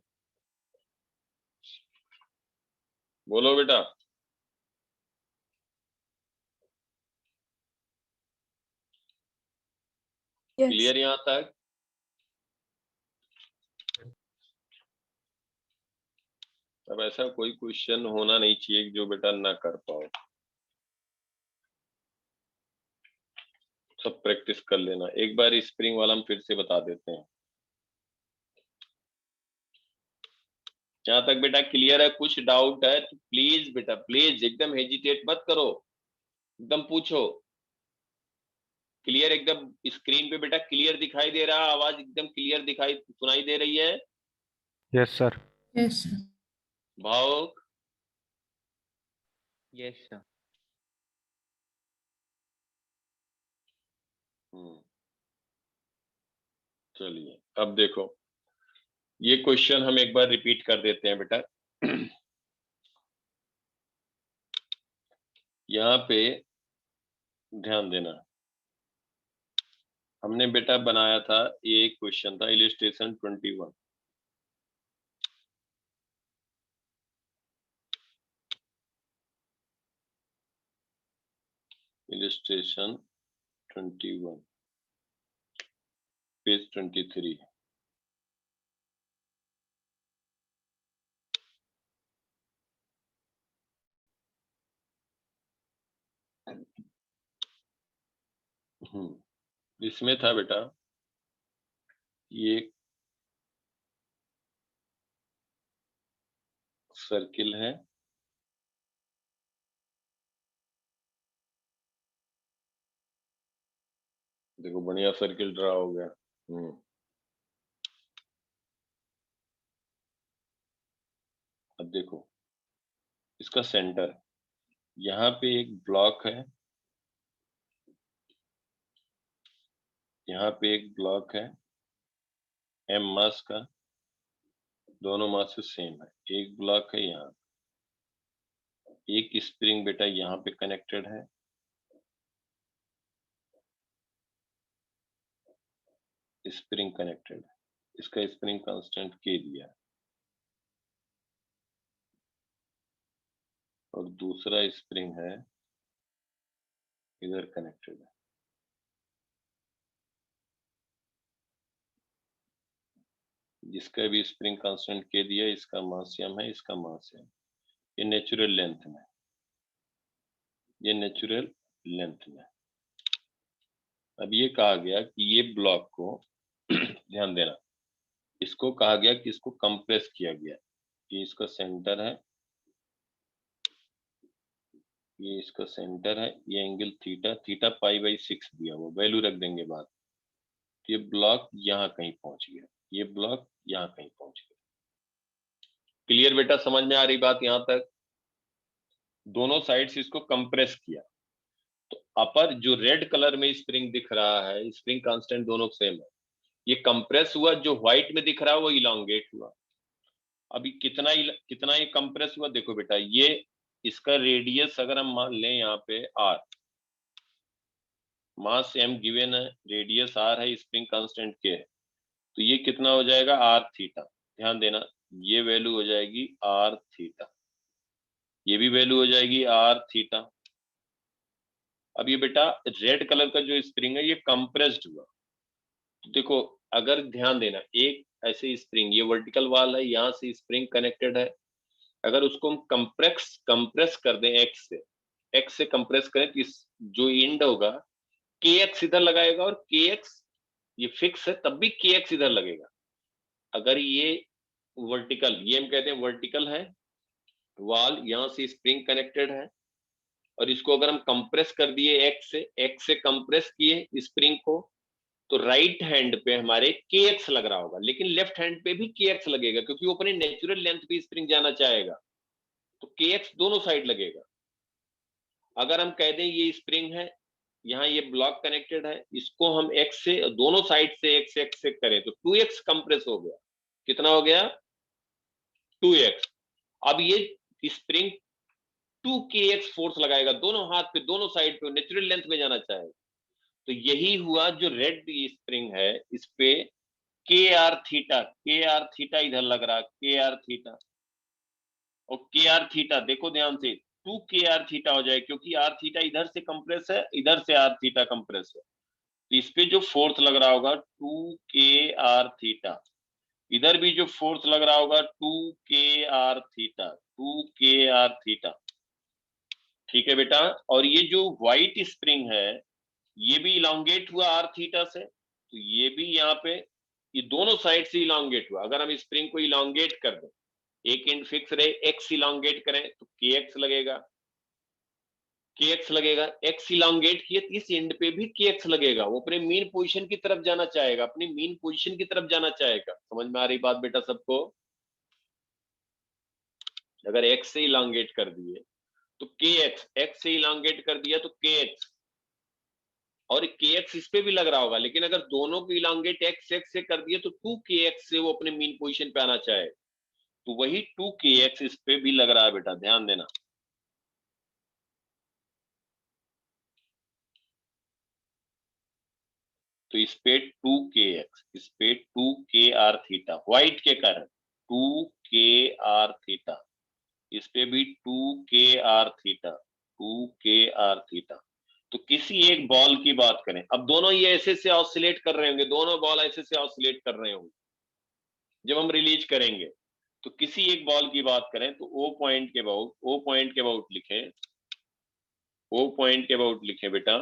Speaker 1: बोलो बेटा।
Speaker 4: Yes.
Speaker 1: क्लियर यहाँ तक? अब ऐसा कोई क्वेश्चन होना नहीं चाहिए जो बेटा ना कर पाओ, सब प्रैक्टिस कर लेना। एक बार स्प्रिंग वाला हम फिर से बता देते हैं। जहां तक बेटा क्लियर है, कुछ डाउट है तो प्लीज बेटा प्लीज एकदम हेजिटेट मत करो, एकदम पूछो। क्लियर एकदम स्क्रीन पे बेटा क्लियर दिखाई दे रहा है, आवाज एकदम क्लियर दिखाई सुनाई दे रही है?
Speaker 5: Yes sir.
Speaker 2: Yes, sir.
Speaker 1: भावुक?
Speaker 6: Yes sir.
Speaker 1: चलिए अब देखो, ये क्वेश्चन हम एक बार रिपीट कर देते हैं बेटा। यहाँ पे ध्यान देना, हमने बेटा बनाया था, ये एक क्वेश्चन था इलिस्ट्रेशन 21, इलिस्ट्रेशन 21 पेज 23। इसमें था बेटा, ये सर्किल है, देखो बढ़िया सर्किल ड्रा हो गया। अब देखो इसका सेंटर, यहाँ पे एक ब्लॉक है, यहाँ पे एक ब्लॉक है m मास का, दोनों मासेस सेम है, एक ब्लॉक है यहाँ, एक स्प्रिंग बेटा यहाँ पे कनेक्टेड है, स्प्रिंग कनेक्टेड है, इसका स्प्रिंग कांस्टेंट K दिया है, और दूसरा स्प्रिंग है इधर कनेक्टेड है, जिसका भी स्प्रिंग कांस्टेंट K दिया, इसका मास m है, इसका मास m, ये नेचुरल लेंथ में, ये नेचुरल लेंथ में। अब ये कहा गया कि ये ब्लॉक को ध्यान देना, इसको कहा गया कि इसको कंप्रेस किया गया। ये इसका सेंटर है, ये इसका सेंटर है, ये एंगल थीटा, थीटा π/6 दिया हुआ, वैल्यू रख देंगे बाद। ये ब्लॉक यहाँ कहीं पहुंच गया, ये ब्लॉक यहाँ कहीं पहुंच गया। क्लियर बेटा, समझ में आ रही बात यहाँ तक? दोनों साइड से इसको कंप्रेस किया, तो अपर जो रेड कलर में स्प्रिंग दिख रहा है, स्प्रिंग कांस्टेंट दोनों सेम है, ये कंप्रेस हुआ, जो व्हाइट में दिख रहा है वो इलांगेट हुआ। अभी कितना ये कंप्रेस हुआ, देखो बेटा, ये इसका रेडियस अगर हम मान लें यहाँ पे r, मास m गिवन है, रेडियस r है, स्प्रिंग कांस्टेंट k है, तो ये कितना हो जाएगा r थीटा। ध्यान देना, ये वैल्यू हो जाएगी r थीटा, ये भी वैल्यू हो जाएगी r थीटा। अब ये बेटा रेड कलर का जो स्प्रिंग है ये कंप्रेस्ड हुआ, तो देखो अगर ध्यान देना, एक ऐसे स्प्रिंग, ये वर्टिकल वाल है, यहाँ से स्प्रिंग कनेक्टेड है, अगर उसको हम कंप्रेस कर दें एक्स से कंप्रेस करें, तो इस जो एंड होगा के एक्स इधर लगाएगा, और के एक्स ये फिक्स है, तब भी के एक्स इधर लगेगा। अगर ये वर्टिकल, ये हम कहते हैं वर्टिकल है वाल, यहाँ से स्प्रिंग कनेक्टेड है, और इसको अगर हम कंप्रेस कर दिए एक्स से कंप्रेस किए स्प्रिंग को, तो राइट हैंड पे हमारे के एक्स लग रहा होगा, लेकिन लेफ्ट हैंड पे भी के एक्स लगेगा, क्योंकि वो अपने नेचुरल लेंथ पे स्प्रिंग जाना चाहेगा, तो के एक्स दोनों साइड लगेगा। अगर हम कह दें ये स्प्रिंग है, यहाँ ये ब्लॉक कनेक्टेड है, इसको हम एक्स से, दोनों साइड से एक्स से करें, तो 2x कंप्रेस हो गया। कितना हो गया? 2x। अब ये स्प्रिंग 2kx फोर्स लगाएगा दोनों हाथ पे, दोनों साइड पे, नेचुरल लेंथ में जाना चाहेगा। तो यही हुआ, जो रेड स्प्रिंग है इस पे के आर थीटा इधर लग रहा, के आर थीटा, और के आर थीटा देखो ध्यान से 2kr थीटा हो जाए, क्योंकि आर थीटा इधर से कंप्रेस है, इधर से आर थीटा कंप्रेस है, तो इस पे जो फोर्स लग रहा होगा 2kr थीटा, इधर भी जो फोर्स लग रहा होगा 2kr थीटा, 2kr थीटा। ठीक है बेटा, और ये जो व्हाइट स्प्रिंग है ये भी इलांगेट हुआ आर थीटा से, तो ये भी यहाँ पे, ये दोनों साइड से इलांगेट हुआ। अगर हम स्प्रिंग को इलांगेट कर दें, एक एंड फिक्स रहे, एक्स इलांगेट करें तो के एक्स लगेगा, के एक्स लगेगा, एक्स इलांगेट किए तो इस एंड पे भी के एक्स लगेगा, वो अपने मीन पोजीशन की तरफ जाना चाहेगा, अपनी मीन पोजीशन की तरफ जाना चाहेगा। समझ में आ रही बात बेटा सबको? अगर एक्स से इलांगेट कर दिए तो के एक्स से इलांगेट कर दिया तो के एक्स, और के एक्स इस पे भी लग रहा होगा, लेकिन अगर दोनों को इलांगेट एक्स से कर दिए तो 2kx से वो अपने मीन पोजीशन पे आना चाहे, तो वही 2kx इस पे भी लग रहा है बेटा, ध्यान देना। तो इस पे 2kx, इस पे 2kr थीटा, व्हाइट के कारण 2kr थीटा, इस पे भी 2kr थीटा, 2kr थीटा। तो किसी एक बॉल की बात करें, अब दोनों ये ऐसे से ऑसिलेट कर रहे होंगे, दोनों बॉल ऐसे से ऑसिलेट कर रहे होंगे जब हम रिलीज करेंगे, तो किसी एक बॉल की बात करें तो ओ पॉइंट के अबाउट लिखें, ओ पॉइंट के अबाउट लिखें बेटा,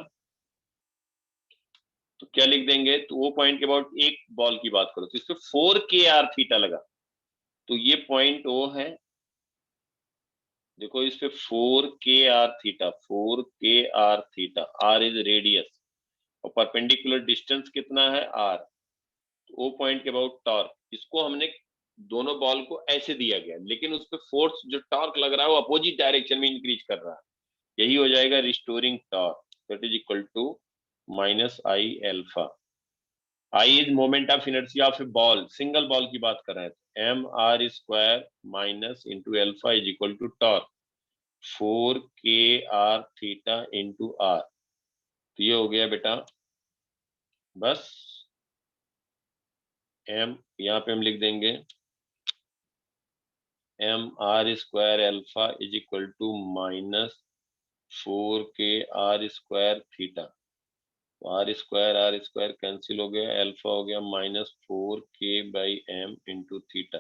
Speaker 1: तो क्या लिख देंगे? तो ओ पॉइंट के अबाउट एक बॉल की बात करो, तो इस पे 4kr थीटा लगा, तो ये पॉइंट ओ है, देखो इस पे 4kr theta, 4kr theta, r is radius, और परपेंडिकुलर डिस्टेंस कितना है r, ओ पॉइंट के अबाउट टॉर्क, इसको हमने दोनों बॉल को ऐसे दिया गया, लेकिन उस पे फोर्स जो टॉर्क लग रहा है वो अपोजिट डायरेक्शन में इंक्रीज कर रहा है, यही हो जाएगा restoring torque, that is equal to minus I alpha. I is moment of inertia of a ball, single ball की बात कर रहे हैं, तो m r square minus into alpha is equal to torque 4kr theta into r. तो ये हो गया बेटा, बस एम यहाँ पे हम लिख देंगे m r square alpha is equal to minus 4kr square theta, r square cancel हो गया, एल्फा हो गया minus 4k/m into theta,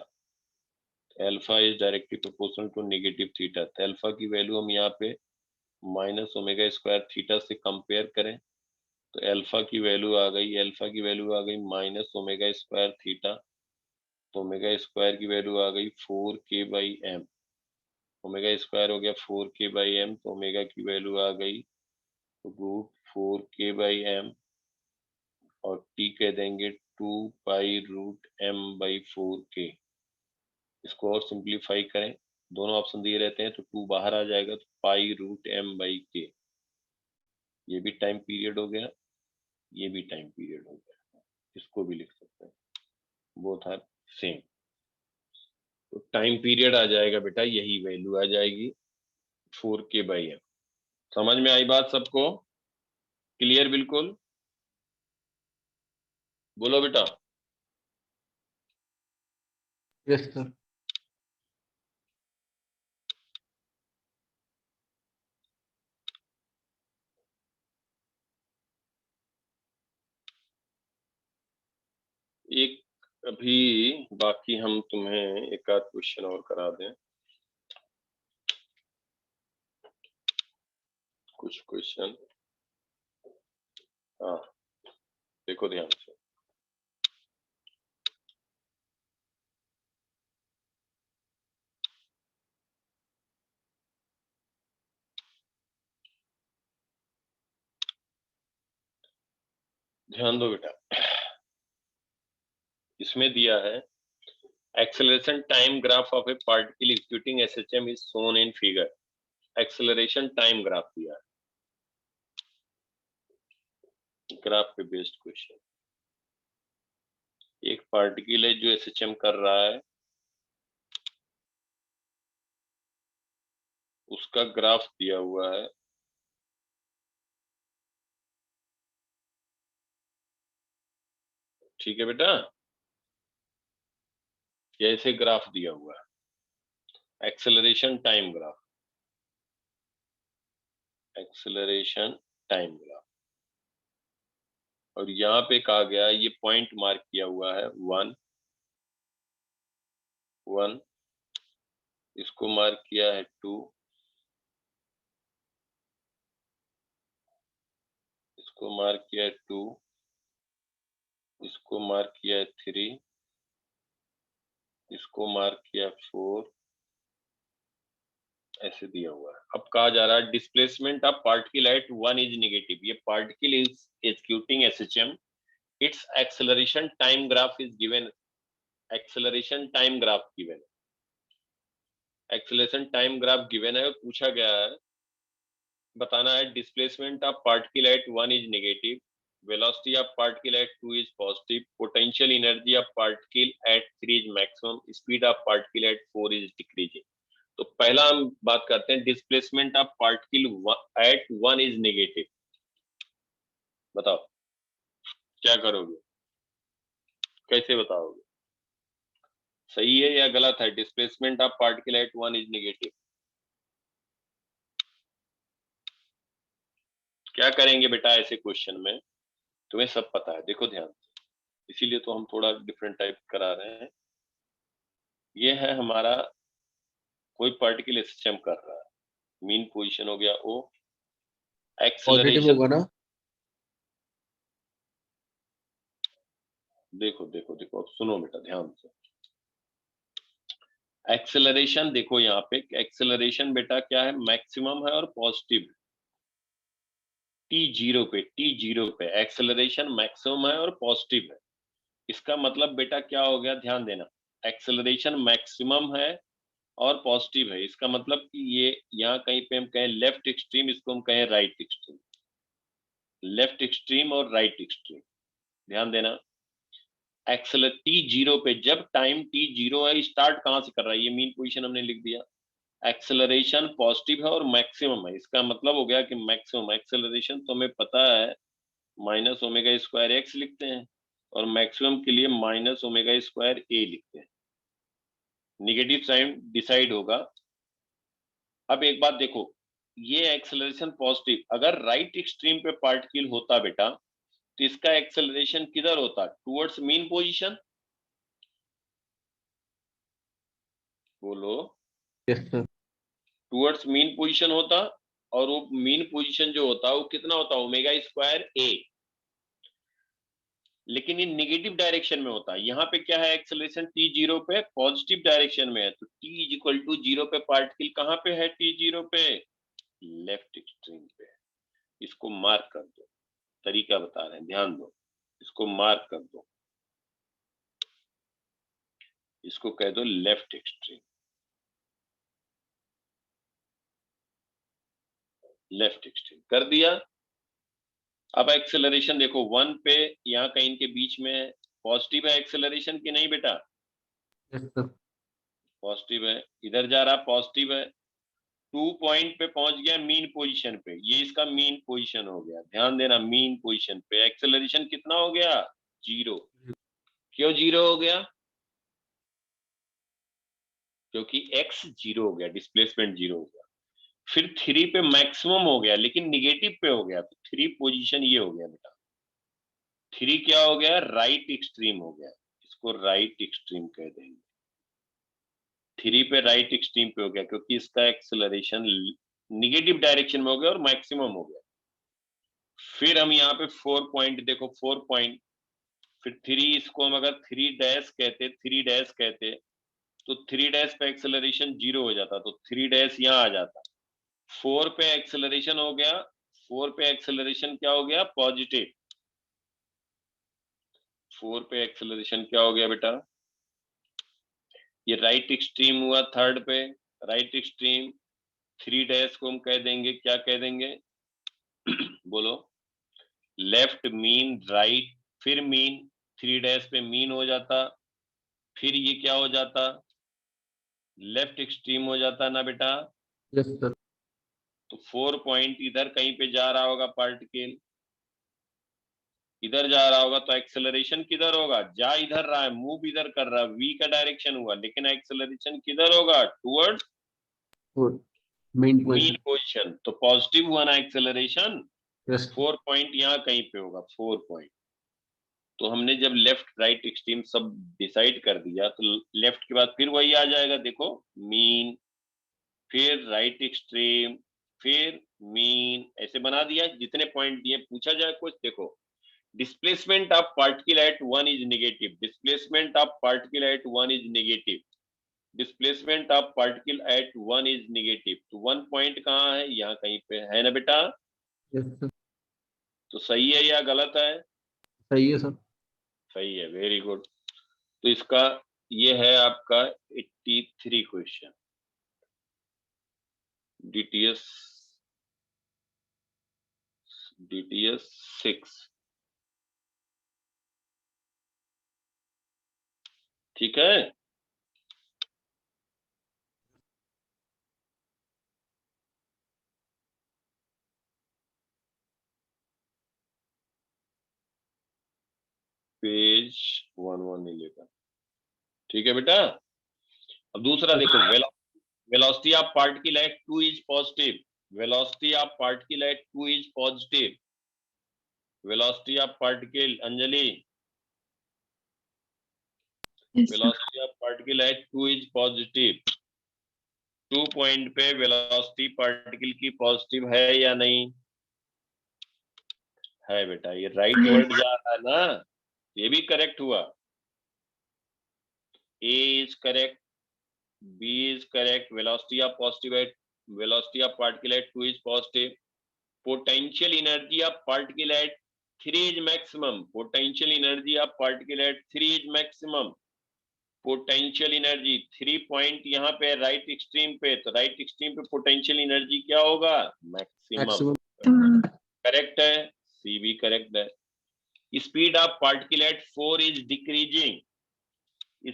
Speaker 1: alpha is directly proportional to negative theta, तो एल्फा की वैल्यू हम यहाँ पे माइनस ओमेगा स्क्वायर थीटा से कंपेयर करें, तो एल्फा की वैल्यू आ गई, माइनस ओमेगा स्क्वायर थीटा, तो ओमेगा स्क्वायर की वैल्यू आ गई 4k/m। ओमेगा स्क्वायर हो गया 4k/m, तो ओमेगा की वैल्यू आ गई √4k/m, और t कह देंगे 2π√m/4k। इसको और सिंप्लीफाई करें, दोनों ऑप्शन दिए रहते हैं तो 2 बाहर आ जाएगा, तो π√m/k। ये भी टाइम पीरियड हो गया, ये भी टाइम पीरियड हो गया, इसको भी लिख सकते हैं, बोथ आर सेम। तो टाइम पीरियड आ जाएगा बेटा, यही वैल्यू आ जाएगी 4k/m। समझ में आई बात सबको? क्लियर बिल्कुल? बोलो बेटा।
Speaker 3: Yes sir.
Speaker 1: एक अभी बाकी हम तुम्हें एक आध क्वेश्चन और करा दें, कुछ क्वेश्चन। हाँ, देखो ध्यान से। ध्यान दो बेटा, इसमें दिया है acceleration time graph of a particle executing SHM is shown in figure। acceleration time graph दिया है, ग्राफ पे बेस्ड क्वेश्चन। एक पार्टिकल है जो SHM कर रहा है, उसका ग्राफ दिया हुआ है। ठीक है बेटा, जैसे ग्राफ दिया हुआ है, acceleration time graph, acceleration time graph, और यहाँ पे कहा गया, ये पॉइंट मार्क किया हुआ है 1 1, इसको मार्क किया है 2, इसको मार्क किया है 2, इसको मार्क किया है 3, इसको मार्क किया 4, ऐसे दिया हुआ है। अब कहा जा रहा है displacement of particle at 1 is negative. ये particle is executing SHM, its acceleration time graph is given. Acceleration time graph given है, एक्सेलरेशन टाइम ग्राफ गिवन है, और पूछा गया है, बताना है displacement of particle at 1 is negative, velocity of particle at 2 is positive, potential energy of particle at 3 is maximum, speed of particle at 4 is decreasing। तो पहला हम बात करते हैं displacement of particle at 1 is negative. बताओ क्या करोगे, कैसे बताओगे, सही है या गलत है? Displacement of particle at 1 is negative, क्या करेंगे बेटा ऐसे क्वेश्चन में? तुम्हें सब पता है, देखो ध्यान से, इसीलिए तो हम थोड़ा डिफरेंट टाइप करा रहे हैं। ये है हमारा, कोई पार्टिकल SHM कर रहा है, मीन पोजीशन हो गया O,
Speaker 3: पॉजिटिव
Speaker 1: एक्सेलरेशन,
Speaker 3: होगा ना?
Speaker 1: देखो देखो देखो, अब सुनो बेटा ध्यान से। एक्सेलरेशन देखो, यहाँ पे एक्सेलरेशन बेटा क्या है, मैक्सिमम है और पॉजिटिव है। T0 पे एक्सेलरेशन मैक्सिमम है और पॉजिटिव है। इसका मतलब बेटा क्या हो गया, ध्यान देना, एक्सेलरेशन मैक्सिमम है और पॉजिटिव है, इसका मतलब कि ये यहाँ कहीं पे हम कहें लेफ्ट एक्सट्रीम, इसको हम कहें राइट एक्सट्रीम, लेफ्ट एक्सट्रीम और राइट एक्सट्रीम। ध्यान देना, T0 पे, जब टाइम T0 है, स्टार्ट कहां से कर रहा है, ये मीन पोजीशन हमने लिख दिया, एक्सेलरेशन पॉजिटिव है और मैक्सिमम है, इसका मतलब हो गया कि मैक्सिमम एक्सेलरेशन तो हमें पता है -ω²x लिखते हैं, और मैक्सिमम के लिए -ω²a लिखते हैं। नेगेटिव साइन डिसाइड होगा। अब एक बात देखो, ये एक्सेलरेशन पॉजिटिव, अगर राइट एक्सट्रीम पे पार्टिकल होता बेटा, तो इसका एक्सेलरेशन किधर होता, टुवर्ड्स मीन पोजीशन। बोलो,
Speaker 3: yes sir.
Speaker 1: Towards mean position होता, और वो मीन पोजीशन जो होता है वो कितना होता, ω²a। लेकिन ये निगेटिव डायरेक्शन में होता है। यहाँ पे क्या है, एक्सेलरेशन t 0 पे पॉजिटिव डायरेक्शन में है, तो t इक्वल टू 0 पे पार्टिकल कहाँ पे है, t 0 पे लेफ्ट एक्सट्रीम पे। इसको मार्क कर दो, तरीका बता रहे हैं, ध्यान दो, इसको मार्क कर दो, इसको कह दो लेफ्ट एक्सट्रीम, लेफ्ट एक्सट्रीम कर दिया। अब एक्सेलरेशन देखो 1 पे, यहाँ कहीं इनके बीच में पॉजिटिव है एक्सेलरेशन कि नहीं बेटा,
Speaker 3: यस सर।
Speaker 1: पॉजिटिव है, इधर जा रहा पॉजिटिव है, 2 पॉइंट पे पहुंच गया मीन पोजीशन पे, ये इसका मीन पोजीशन हो गया, ध्यान देना मीन पोजीशन पे एक्सेलरेशन कितना हो गया, 0। क्यों 0 हो गया, क्योंकि x 0 हो गया, डिस्प्लेसमेंट 0 हो गया। फिर 3 पे मैक्सिमम हो गया लेकिन निगेटिव पे हो गया, तो 3 पोजीशन ये हो गया बेटा, 3 क्या हो गया, राइट एक्सट्रीम हो गया, इसको राइट एक्सट्रीम कह देंगे। 3 पे राइट एक्सट्रीम पे हो गया क्योंकि इसका एक्सेलरेशन निगेटिव डायरेक्शन में हो गया और मैक्सिमम हो गया। फिर हम यहाँ पे 4 पॉइंट देखो, 4 पॉइंट, फिर 3, इसको हम अगर 3 डैश कहते, 3 डैश कहते तो 3 डैश पे एक्सेलरेशन 0 हो जाता, तो 3 डैश यहाँ आ जाता। 4 पे एक्सेलरेशन हो गया, 4 पे एक्सेलरेशन क्या हो गया, पॉजिटिव। 4 पे एक्सेलरेशन क्या हो गया बेटा, ये राइट एक्सट्रीम हुआ, 3rd पे राइट एक्सट्रीम। 3 डैश को हम कह देंगे, क्या कह देंगे बोलो, लेफ्ट मीन राइट, फिर मीन, 3 डैश पे मीन हो जाता, फिर ये क्या हो जाता, लेफ्ट एक्सट्रीम हो जाता ना बेटा।
Speaker 3: Yes sir.
Speaker 1: तो 4 पॉइंट इधर कहीं पे जा रहा होगा पार्टिकल, इधर जा रहा होगा, तो एक्सेलरेशन किधर होगा, जा इधर रहा है, मूव इधर कर रहा है, v का डायरेक्शन हुआ, लेकिन एक्सेलरेशन किधर होगा, टुवर्ड्स
Speaker 3: मेन
Speaker 1: मीन पोजीशन, तो पॉजिटिव हुआ ना एक्सेलरेशन।
Speaker 3: यस
Speaker 1: 4 पॉइंट यहाँ कहीं पे होगा, 4 पॉइंट। तो हमने जब लेफ्ट राइट एक्सट्रीम सब डिसाइड कर दिया, तो लेफ्ट के बाद फिर वही आ जाएगा, देखो मीन, फिर राइट एक्सट्रीम, फिर मीन, ऐसे बना दिया। जितने पॉइंट दिए, पूछा जाए कुछ, देखो displacement of particle at 1 is negative, displacement of particle at 1 is negative, displacement of particle at 1 is negative, तो 1 पॉइंट कहाँ है, यहाँ कहीं पे है ना बेटा।
Speaker 3: Yes sir.
Speaker 1: तो सही है या गलत है,
Speaker 3: सही है सर।
Speaker 1: सही है, वेरी गुड। तो इसका ये है आपका 83 क्वेश्चन, DTS 6, ठीक है। पेज 1111, ठीक है बेटा। अब दूसरा देखो, velocity of particle at 2 is positive, velocity of particle at 2 is positive, velocity of particle, Anjali,
Speaker 4: Yes, sir.
Speaker 1: velocity of particle at 2 is positive, 2 point पे velocity particle की पॉजिटिव है या नहीं, है बेटा, ये राइट वर्ड जा रहा है ना, ये भी करेक्ट हुआ, A is correct, B is correct, velocity of positive at velocity of particle at 2 is positive, potential energy of particle at 3 is maximum, potential energy of particle at 3 is maximum, potential energy 3 point यहाँ पे right extreme पे, तो right extreme पे potential energy क्या होगा, maximum, correct है, सी भी correct है। Speed of particle eight 4 is decreasing,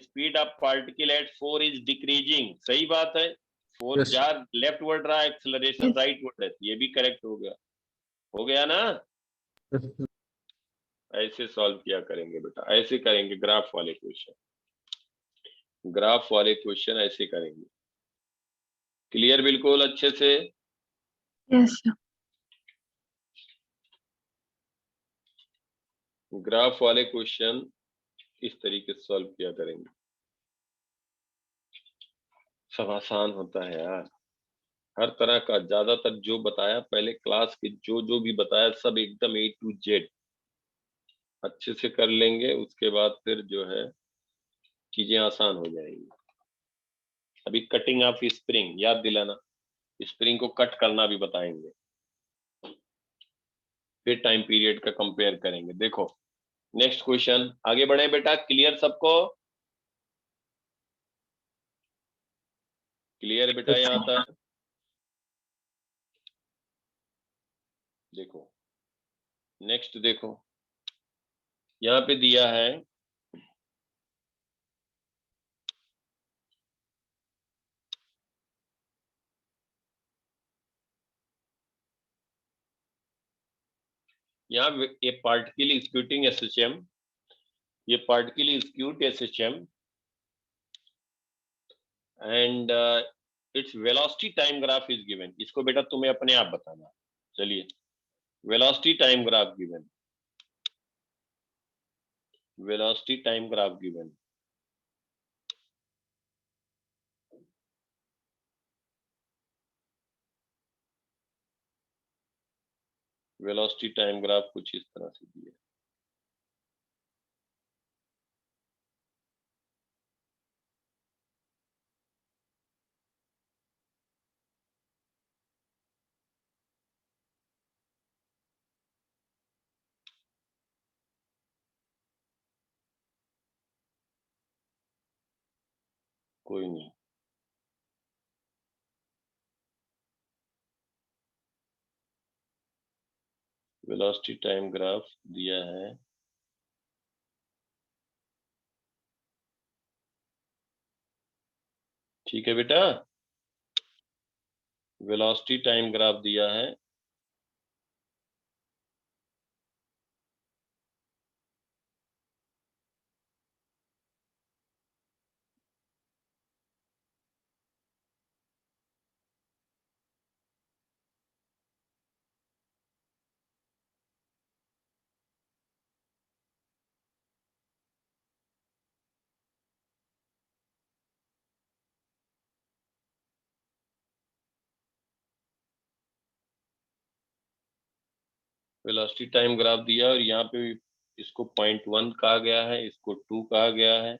Speaker 1: speed of particle eight 4 is decreasing, सही बात है, 4
Speaker 3: Yes.
Speaker 1: जा लेफ्ट वर्ड रहा, एक्सेलरेशन राइट वर्ड है, ये भी करेक्ट हो गया ना।
Speaker 3: Yes sir.
Speaker 1: ऐसे सॉल्व किया करेंगे बेटा, ऐसे करेंगे ग्राफ वाले क्वेश्चन, ग्राफ वाले क्वेश्चन ऐसे करेंगे, क्लियर बिल्कुल अच्छे से।
Speaker 4: Yes, sir.
Speaker 1: ग्राफ वाले क्वेश्चन इस तरीके से सॉल्व किया करेंगे, सब आसान होता है यार, हर तरह का, ज्यादातर जो बताया पहले क्लास के, जो भी बताया सब एकदम A to Z, अच्छे से कर लेंगे, उसके बाद फिर जो है चीजें आसान हो जाएंगी। अभी कटिंग ऑफ स्प्रिंग याद दिलाना, स्प्रिंग को कट करना भी बताएंगे, फिर टाइम पीरियड का कंपेयर करेंगे। देखो नेक्स्ट क्वेश्चन, आगे बढ़े बेटा। क्लियर सबको? क्लियर बेटा यहाँ तक? देखो नेक्स्ट देखो, यहाँ पे दिया है यहाँ ये पार्टिकल स्क्यूटिंग एसएचएम, ये particle execute SHM and its velocity time graph is given. इसको बेटा तुम्हें अपने आप बताना। चलिए, velocity time graph given, velocity time graph given. Velocity time graph कुछ इस तरह से दिया। कोई नहीं, वेलोसिटी टाइम ग्राफ दिया है। ठीक है बेटा, वेलोसिटी टाइम ग्राफ दिया है। वेलोसिटी टाइम ग्राफ दिया और यहाँ पे इसको 0.1 कहा गया है, इसको 2 कहा गया है,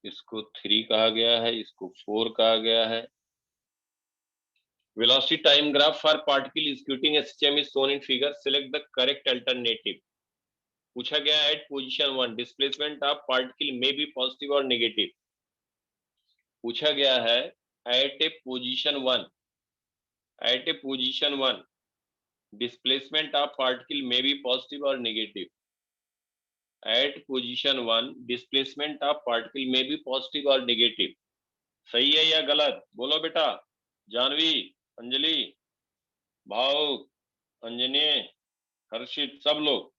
Speaker 1: इसको 3 कहा गया है, इसको 4 कहा गया है। Velocity time graph for particle executing SHM is shown in figure. Select the correct alternative. पूछा गया at position 1 displacement of particle may be positive or negative. पूछा गया है at a position 1, at a position 1 displacement of particle may be positive or negative. At position 1 displacement of particle may be positive or negative. सही है या गलत? बोलो बेटा। जानवी, अंजलि, भाव, अंजनी, हर्षित, सब लोग।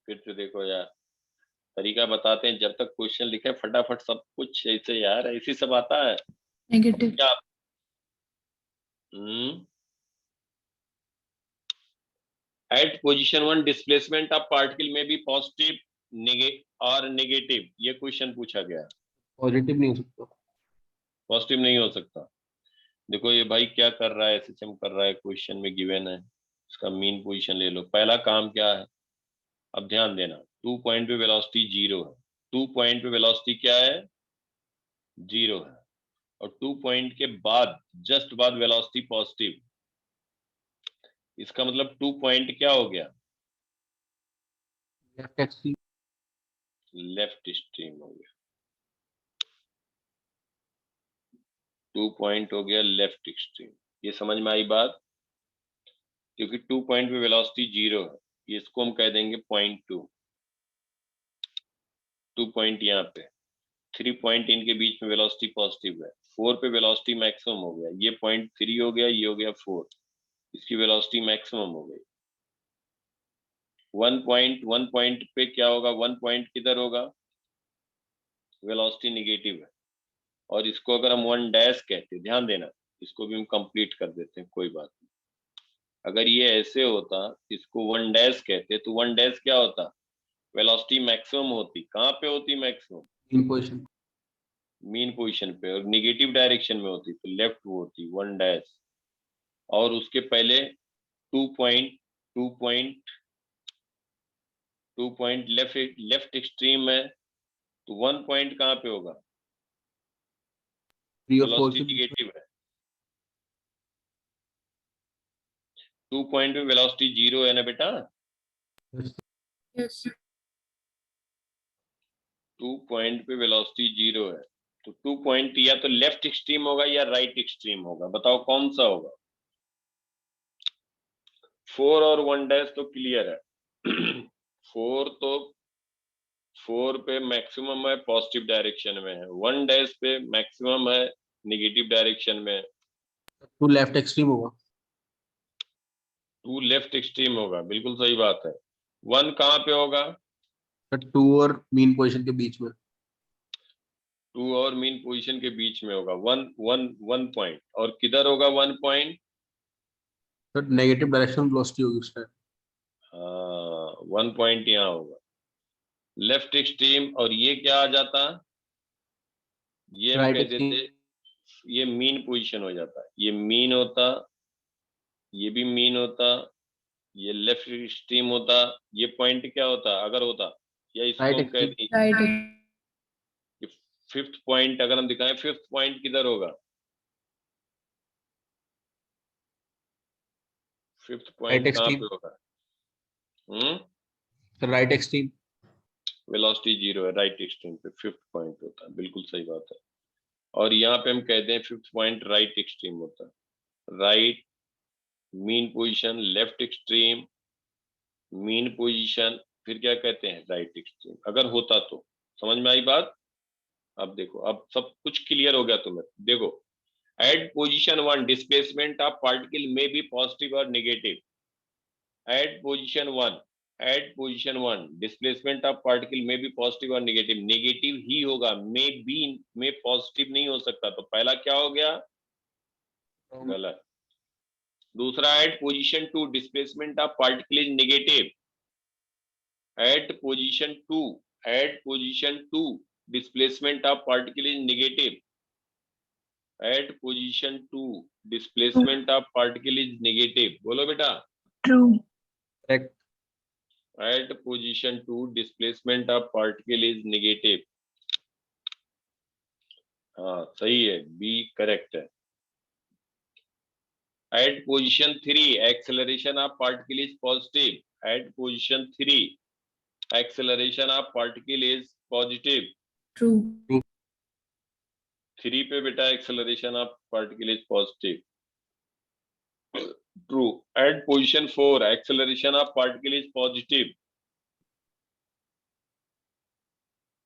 Speaker 1: फिर से देखो यार, तरीका बताते हैं। जब तक क्वेश्चन लिखे फटाफट सब कुछ ऐसे यार, ऐसी सब आता है
Speaker 2: Negative.
Speaker 1: क्या? At position 1 displacement of particle में भी पॉजिटिव और नेगेटिव, ये क्वेश्चन पूछा गया।
Speaker 3: पॉजिटिव नहीं हो सकता,
Speaker 1: पॉजिटिव नहीं हो सकता। देखो ये भाई क्या कर रहा है, एसएचएम कर रहा है, क्वेश्चन में गिवन है, इसका मीन पोजीशन ले लो। पहला काम क्या है, अब ध्यान देना, 2 पॉइंट पे वेलोसिटी 0 है। 2 पॉइंट पे वेलोसिटी क्या है? 0 है। और 2 पॉइंट के बाद जस्ट बाद वेलोसिटी पॉजिटिव, इसका मतलब 2 पॉइंट क्या हो गया?
Speaker 3: लेफ्ट एक्सट्रीम,
Speaker 1: लेफ्ट स्ट्रीम हो गया। 2 पॉइंट हो गया लेफ्ट एक्सट्रीम। ये समझ में आई बात? क्योंकि 2 पॉइंट पे वेलोसिटी 0 है, ये इसको हम कह देंगे 0.2। 2 पॉइंट यहाँ पे, 3 पॉइंट इनके बीच में वेलोसिटी पॉजिटिव है। 4 पे वेलोसिटी मैक्सिमम हो गया, ये 0.3 हो गया, ये हो गया 4, इसकी वेलोसिटी मैक्सिमम हो गई। 1 पॉइंट पे क्या होगा? 1 पॉइंट किधर होगा? वेलोसिटी निगेटिव है। और इसको अगर हम 1 डैश कहते, ध्यान देना, इसको भी हम कंप्लीट कर देते हैं, कोई बात नहीं। अगर ये ऐसे होता, इसको 1 डैश कहते, तो 1 डैश क्या होता? वेलोसिटी मैक्सिमम होती। कहाँ पे होती मैक्सिमम?
Speaker 3: इन पोजीशन,
Speaker 1: मीन पोजीशन पे। और निगेटिव डायरेक्शन में होती तो लेफ्ट होती 1 डैश। और उसके पहले 2 पॉइंट लेफ्ट एक्सट्रीम है, तो 1 पॉइंट कहाँ पे होगा?
Speaker 3: 3 और 4
Speaker 1: वेलोसिटी
Speaker 3: के बीच में।
Speaker 1: निगेटिव है। 2 पॉइंट में वेलोसिटी 0 है ना बेटा?
Speaker 2: Yes, sir.
Speaker 1: 2 पॉइंट पे वेलोसिटी 0 है, तो 2 पॉइंट या तो लेफ्ट एक्सट्रीम होगा या राइट एक्सट्रीम होगा, बताओ कौन सा होगा? 4 और 1 डैश तो क्लियर है। 4 पे मैक्सिमम है पॉजिटिव डायरेक्शन में है, 1 डैश पे मैक्सिमम है नेगेटिव डायरेक्शन में है।
Speaker 3: 2 लेफ्ट एक्सट्रीम होगा।
Speaker 1: 2 लेफ्ट एक्सट्रीम होगा, बिल्कुल सही बात है। 1 कहाँ पे होगा?
Speaker 3: 2 और मीन पोजीशन के बीच में।
Speaker 1: 2 और मीन पोजीशन के बीच में होगा। 1 पॉइंट, और किधर होगा 1 point?
Speaker 3: Sir negative direction velocity होगी उस टाइम।
Speaker 1: हाँ, 1 पॉइंट यहाँ होगा लेफ्ट एक्सट्रीम, और ये क्या आ जाता? ये हम
Speaker 3: राइट
Speaker 1: कह
Speaker 3: एक्सट्रीम।
Speaker 1: देते, ये मीन पोजीशन हो जाता, ये मीन होता, ये भी मीन होता, ये लेफ्ट एक्सट्रीम होता, ये पॉइंट क्या होता अगर होता, या इसको
Speaker 3: राइट
Speaker 1: हम कह
Speaker 3: एक्सट्रीम।
Speaker 1: दें
Speaker 2: Right.
Speaker 1: 5th पॉइंट, अगर हम दिखाएं 5th पॉइंट किधर होगा? 5th
Speaker 3: राइट
Speaker 1: पॉइंट कहाँ
Speaker 3: एक्सट्रीम।
Speaker 1: पे होगा?
Speaker 3: Sir right extreme.
Speaker 1: वेलोसिटी 0 है, राइट एक्सट्रीम पे 5th पॉइंट होता है, बिल्कुल सही बात है। और यहाँ पे हम कहते हैं 5th पॉइंट राइट एक्सट्रीम होता है। Right mean position, left extreme mean position, फिर क्या कहते हैं? राइट एक्सट्रीम, अगर होता तो। समझ में आई बात? अब देखो, अब सब कुछ क्लियर हो गया तुम्हें। देखो, at position 1 displacement of particle में बी पॉजिटिव और negative. At position 1 displacement of particle में बी पॉजिटिव और नेगेटिव। नेगेटिव ही होगा, में बी में पॉजिटिव नहीं हो सकता, तो पहला क्या हो गया? गलत। दूसरा, at position 2 displacement of particle is negative. At position 2 displacement of particle is negative. At position 2 displacement of particle is negative. बोलो बेटा।
Speaker 4: True.
Speaker 3: Correct.
Speaker 1: At position 2 displacement of particle is negative. हाँ सही है, बी करेक्ट है। At position 3 acceleration of particle is positive. At position 3 acceleration of particle is positive.
Speaker 2: True.
Speaker 1: 3 पे बेटा acceleration of particle is positive. True. At position 4 acceleration of particle is positive.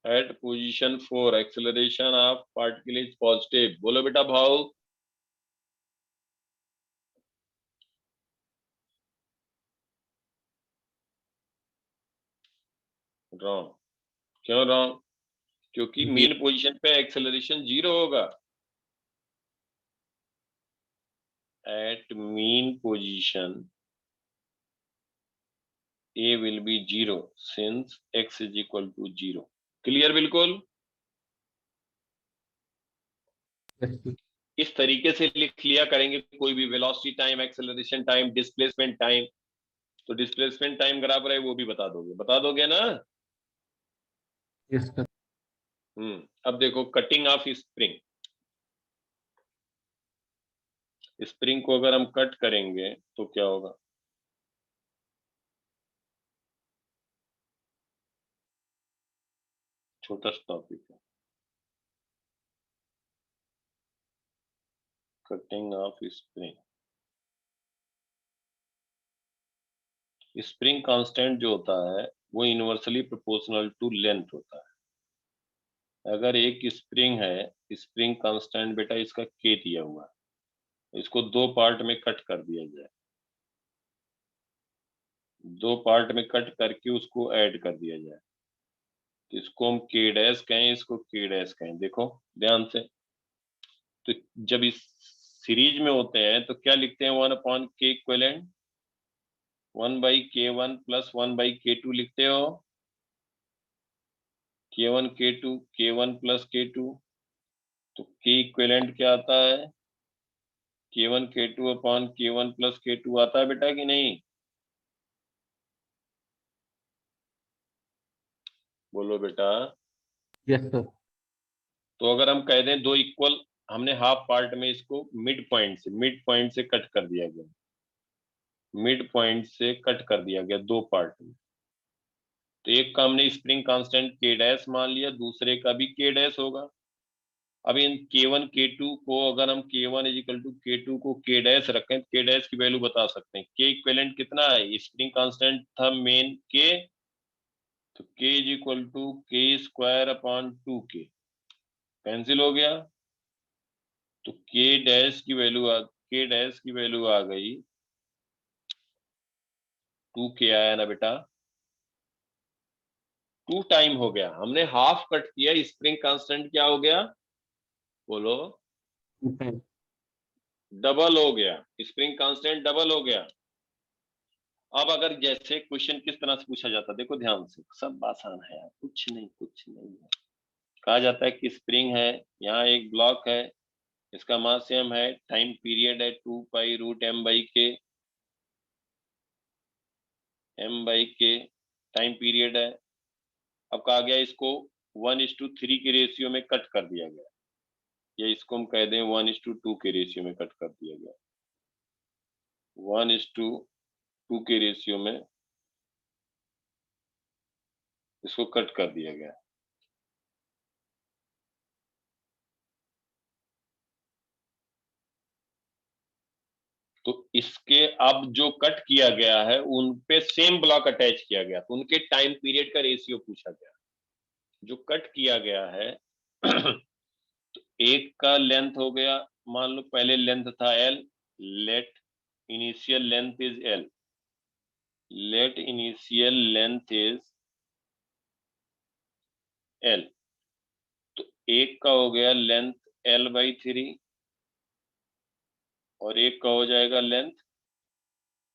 Speaker 1: At position 4 acceleration of particle is positive. बोलो बेटा भाव। Wrong. क्यों wrong? क्योंकि mean position पे acceleration 0 होगा। At mean position a will be 0 since x is equal to 0. Clear बिल्कुल? इस तरीके से लिख लिया करेंगे कोई भी velocity time, acceleration time, displacement time. तो डिस्प्लेसमेंट टाइम बराबर है वो भी बता दोगे ना?
Speaker 3: Yes sir.
Speaker 1: अब देखो, कटिंग ऑफ स्प्रिंग। स्प्रिंग को अगर हम कट करेंगे तो क्या होगा? छोटा सा टॉपिक है, cutting of spring. Spring constant जो होता है वो यूनिवर्सली प्रोपोर्शनल टू लेंथ होता है। अगर एक स्प्रिंग है, स्प्रिंग कांस्टेंट बेटा इसका के दिया हुआ है, इसको 2 पार्ट में कट कर दिया जाए, 2 पार्ट में कट करके उसको ऐड कर दिया जाए, तो इसको हम के डैश कहें, इसको के डैश कहें। देखो ध्यान से, तो जब इस सीरीज में होते हैं तो क्या लिखते हैं? 1/k equivalent 1/k1 plus 1/k2 लिखते हो। k1 k2 k1 plus k2, तो k इक्विवेलेंट क्या आता है? K1 K2 upon K1 plus K2 आता है बेटा कि नहीं? बोलो बेटा।
Speaker 3: Yes, sir.
Speaker 1: तो अगर हम कह दें दो इक्वल, हमने हाफ पार्ट में इसको मिड पॉइंट से कट कर दिया गया, मिड पॉइंट से कट कर दिया गया दो पार्ट में। तो एक का हमने स्प्रिंग कांस्टेंट K डैश मान लिया, दूसरे का भी K डैश होगा। अब इन K1 K2 को अगर हम K1 इजिकल टू K2 को K डैश रखें, K डैश की वैल्यू बता सकते हैं। K इक्विवेलेंट कितना है? स्प्रिंग कांस्टेंट था मेन K, तो K is equal to K square upon 2K cancel हो गया। तो K डैश की वैल्यू आ गई 2K आया ना बेटा, 2 टाइम हो गया। हमने हाफ कट किया, स्प्रिंग कांस्टेंट क्या हो गया? बोलो।
Speaker 3: Okay.
Speaker 1: डबल हो गया, स्प्रिंग कांस्टेंट डबल हो गया। अब अगर जैसे क्वेश्चन किस तरह से पूछा जाता है, देखो ध्यान से, सब आसान है यार, कुछ नहीं है। कहा जाता है कि स्प्रिंग है, यहाँ एक ब्लॉक है, इसका मास m है, टाइम पीरियड है 2 पाई रूट m बाई के, टाइम पीरियड है। अब कहा गया इसको 1:3 के रेशियो में कट कर दिया गया, या इसको हम कह दें 1:2 के रेशियो में कट कर दिया गया, 1:2 के रेशियो में इसको कट कर दिया गया। तो इसके अब जो कट किया गया है उन पे सेम ब्लॉक अटैच किया गया, तो उनके टाइम पीरियड का रेशियो पूछा गया। जो कट किया गया है तो एक का लेंथ हो गया, मान लो पहले लेंथ था L, let initial length is L, let initial length is L। तो एक का हो गया लेंथ L/3 और एक का हो जाएगा लेंथ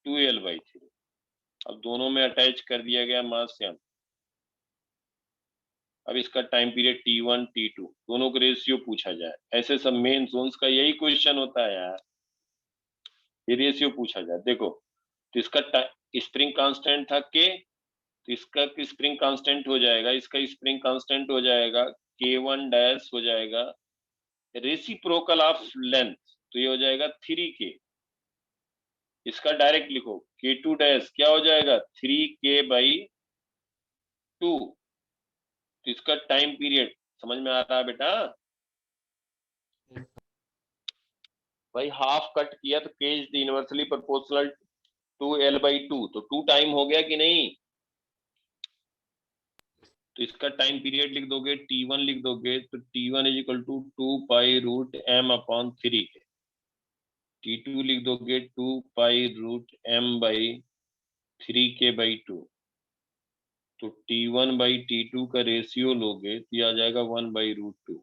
Speaker 1: 2L/3। अब दोनों में अटैच कर दिया गया मास m। अब इसका टाइम पीरियड T1 T2 दोनों का रेशियो पूछा जाए। ऐसे सब मेन जोन्स का यही क्वेश्चन होता है यार, ये रेशियो पूछा जाए। देखो, तो इसका स्प्रिंग कांस्टेंट था K, तो इसका स्प्रिंग कांस्टेंट हो जाएगा, इसका स्प्रिंग कांस्टेंट हो जाएगा K1 डैश हो जाएगा रेसिप्रोकल ऑफ लेंथ, तो ये हो जाएगा 3K। इसका डायरेक्ट लिखो, K2 डैश क्या हो जाएगा 3K/2। तो इसका टाइम पीरियड समझ में आ रहा है बेटा? भाई हाफ कट किया तो K is inversely proportional to L/2, तो 2 टाइम हो गया कि नहीं? तो इसका टाइम पीरियड लिख दोगे, T1 लिख दोगे, तो T1 is equal to 2 pi root m upon 3 के। T2 लिख दोगे 2 pi root m by 3K/2। तो T1/T2 का रेशियो लोगे तो ये आ जाएगा 1/√2।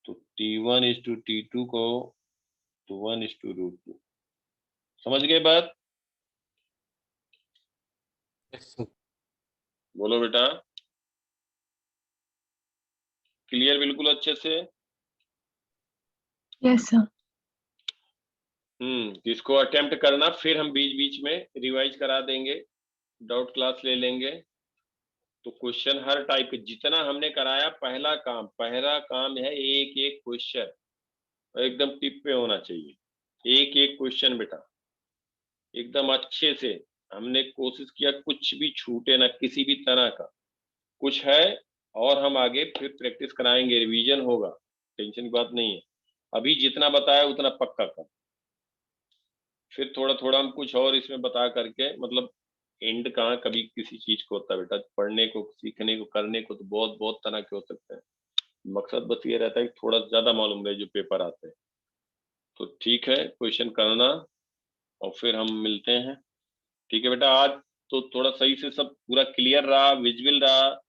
Speaker 1: तो T1:T2 को तो 1:√2। समझ गए बात?
Speaker 3: Yes, sir.
Speaker 1: बोलो बेटा, क्लियर बिल्कुल अच्छे से?
Speaker 4: Yes, sir.
Speaker 1: इसको अटेम्प्ट करना, फिर हम बीच बीच में रिवाइज करा देंगे, डाउट क्लास ले लेंगे। तो क्वेश्चन हर टाइप के जितना हमने कराया, पहला काम है एक एक क्वेश्चन एकदम टिप पे होना चाहिए, एक एक क्वेश्चन बेटा एकदम अच्छे से। हमने कोशिश किया कुछ भी छूटे ना, किसी भी तरह का कुछ है, और हम आगे फिर प्रैक्टिस कराएंगे, रिवीजन होगा, टेंशन की बात नहीं है। अभी जितना बताया उतना पक्का कर, फिर थोड़ा थोड़ा हम कुछ और इसमें बता करके, मतलब एंड कहाँ कभी किसी चीज को होता है बेटा, पढ़ने को, सीखने को, करने को तो बहुत बहुत तरह के हो सकते हैं। मकसद बस ये रहता है कि थोड़ा ज्यादा मालूम रहे जो पेपर आते हैं। तो ठीक है, क्वेश्चन करना और फिर हम मिलते हैं। ठीक है बेटा, आज तो थोड़ा सही से सब पूरा क्लियर रहा, विजुअल रहा,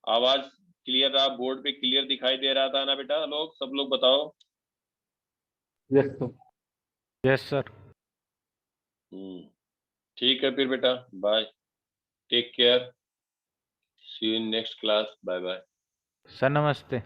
Speaker 1: आवाज क्लियर रहा, बोर्ड पे क्लियर दिखाई दे रहा था ना बेटा? लोग सब लोग बताओ।
Speaker 3: Yes, sir.
Speaker 5: Yes sir.
Speaker 1: ठीक है फिर बेटा, bye, take care, see you in next class, bye bye.
Speaker 5: Sir नमस्ते।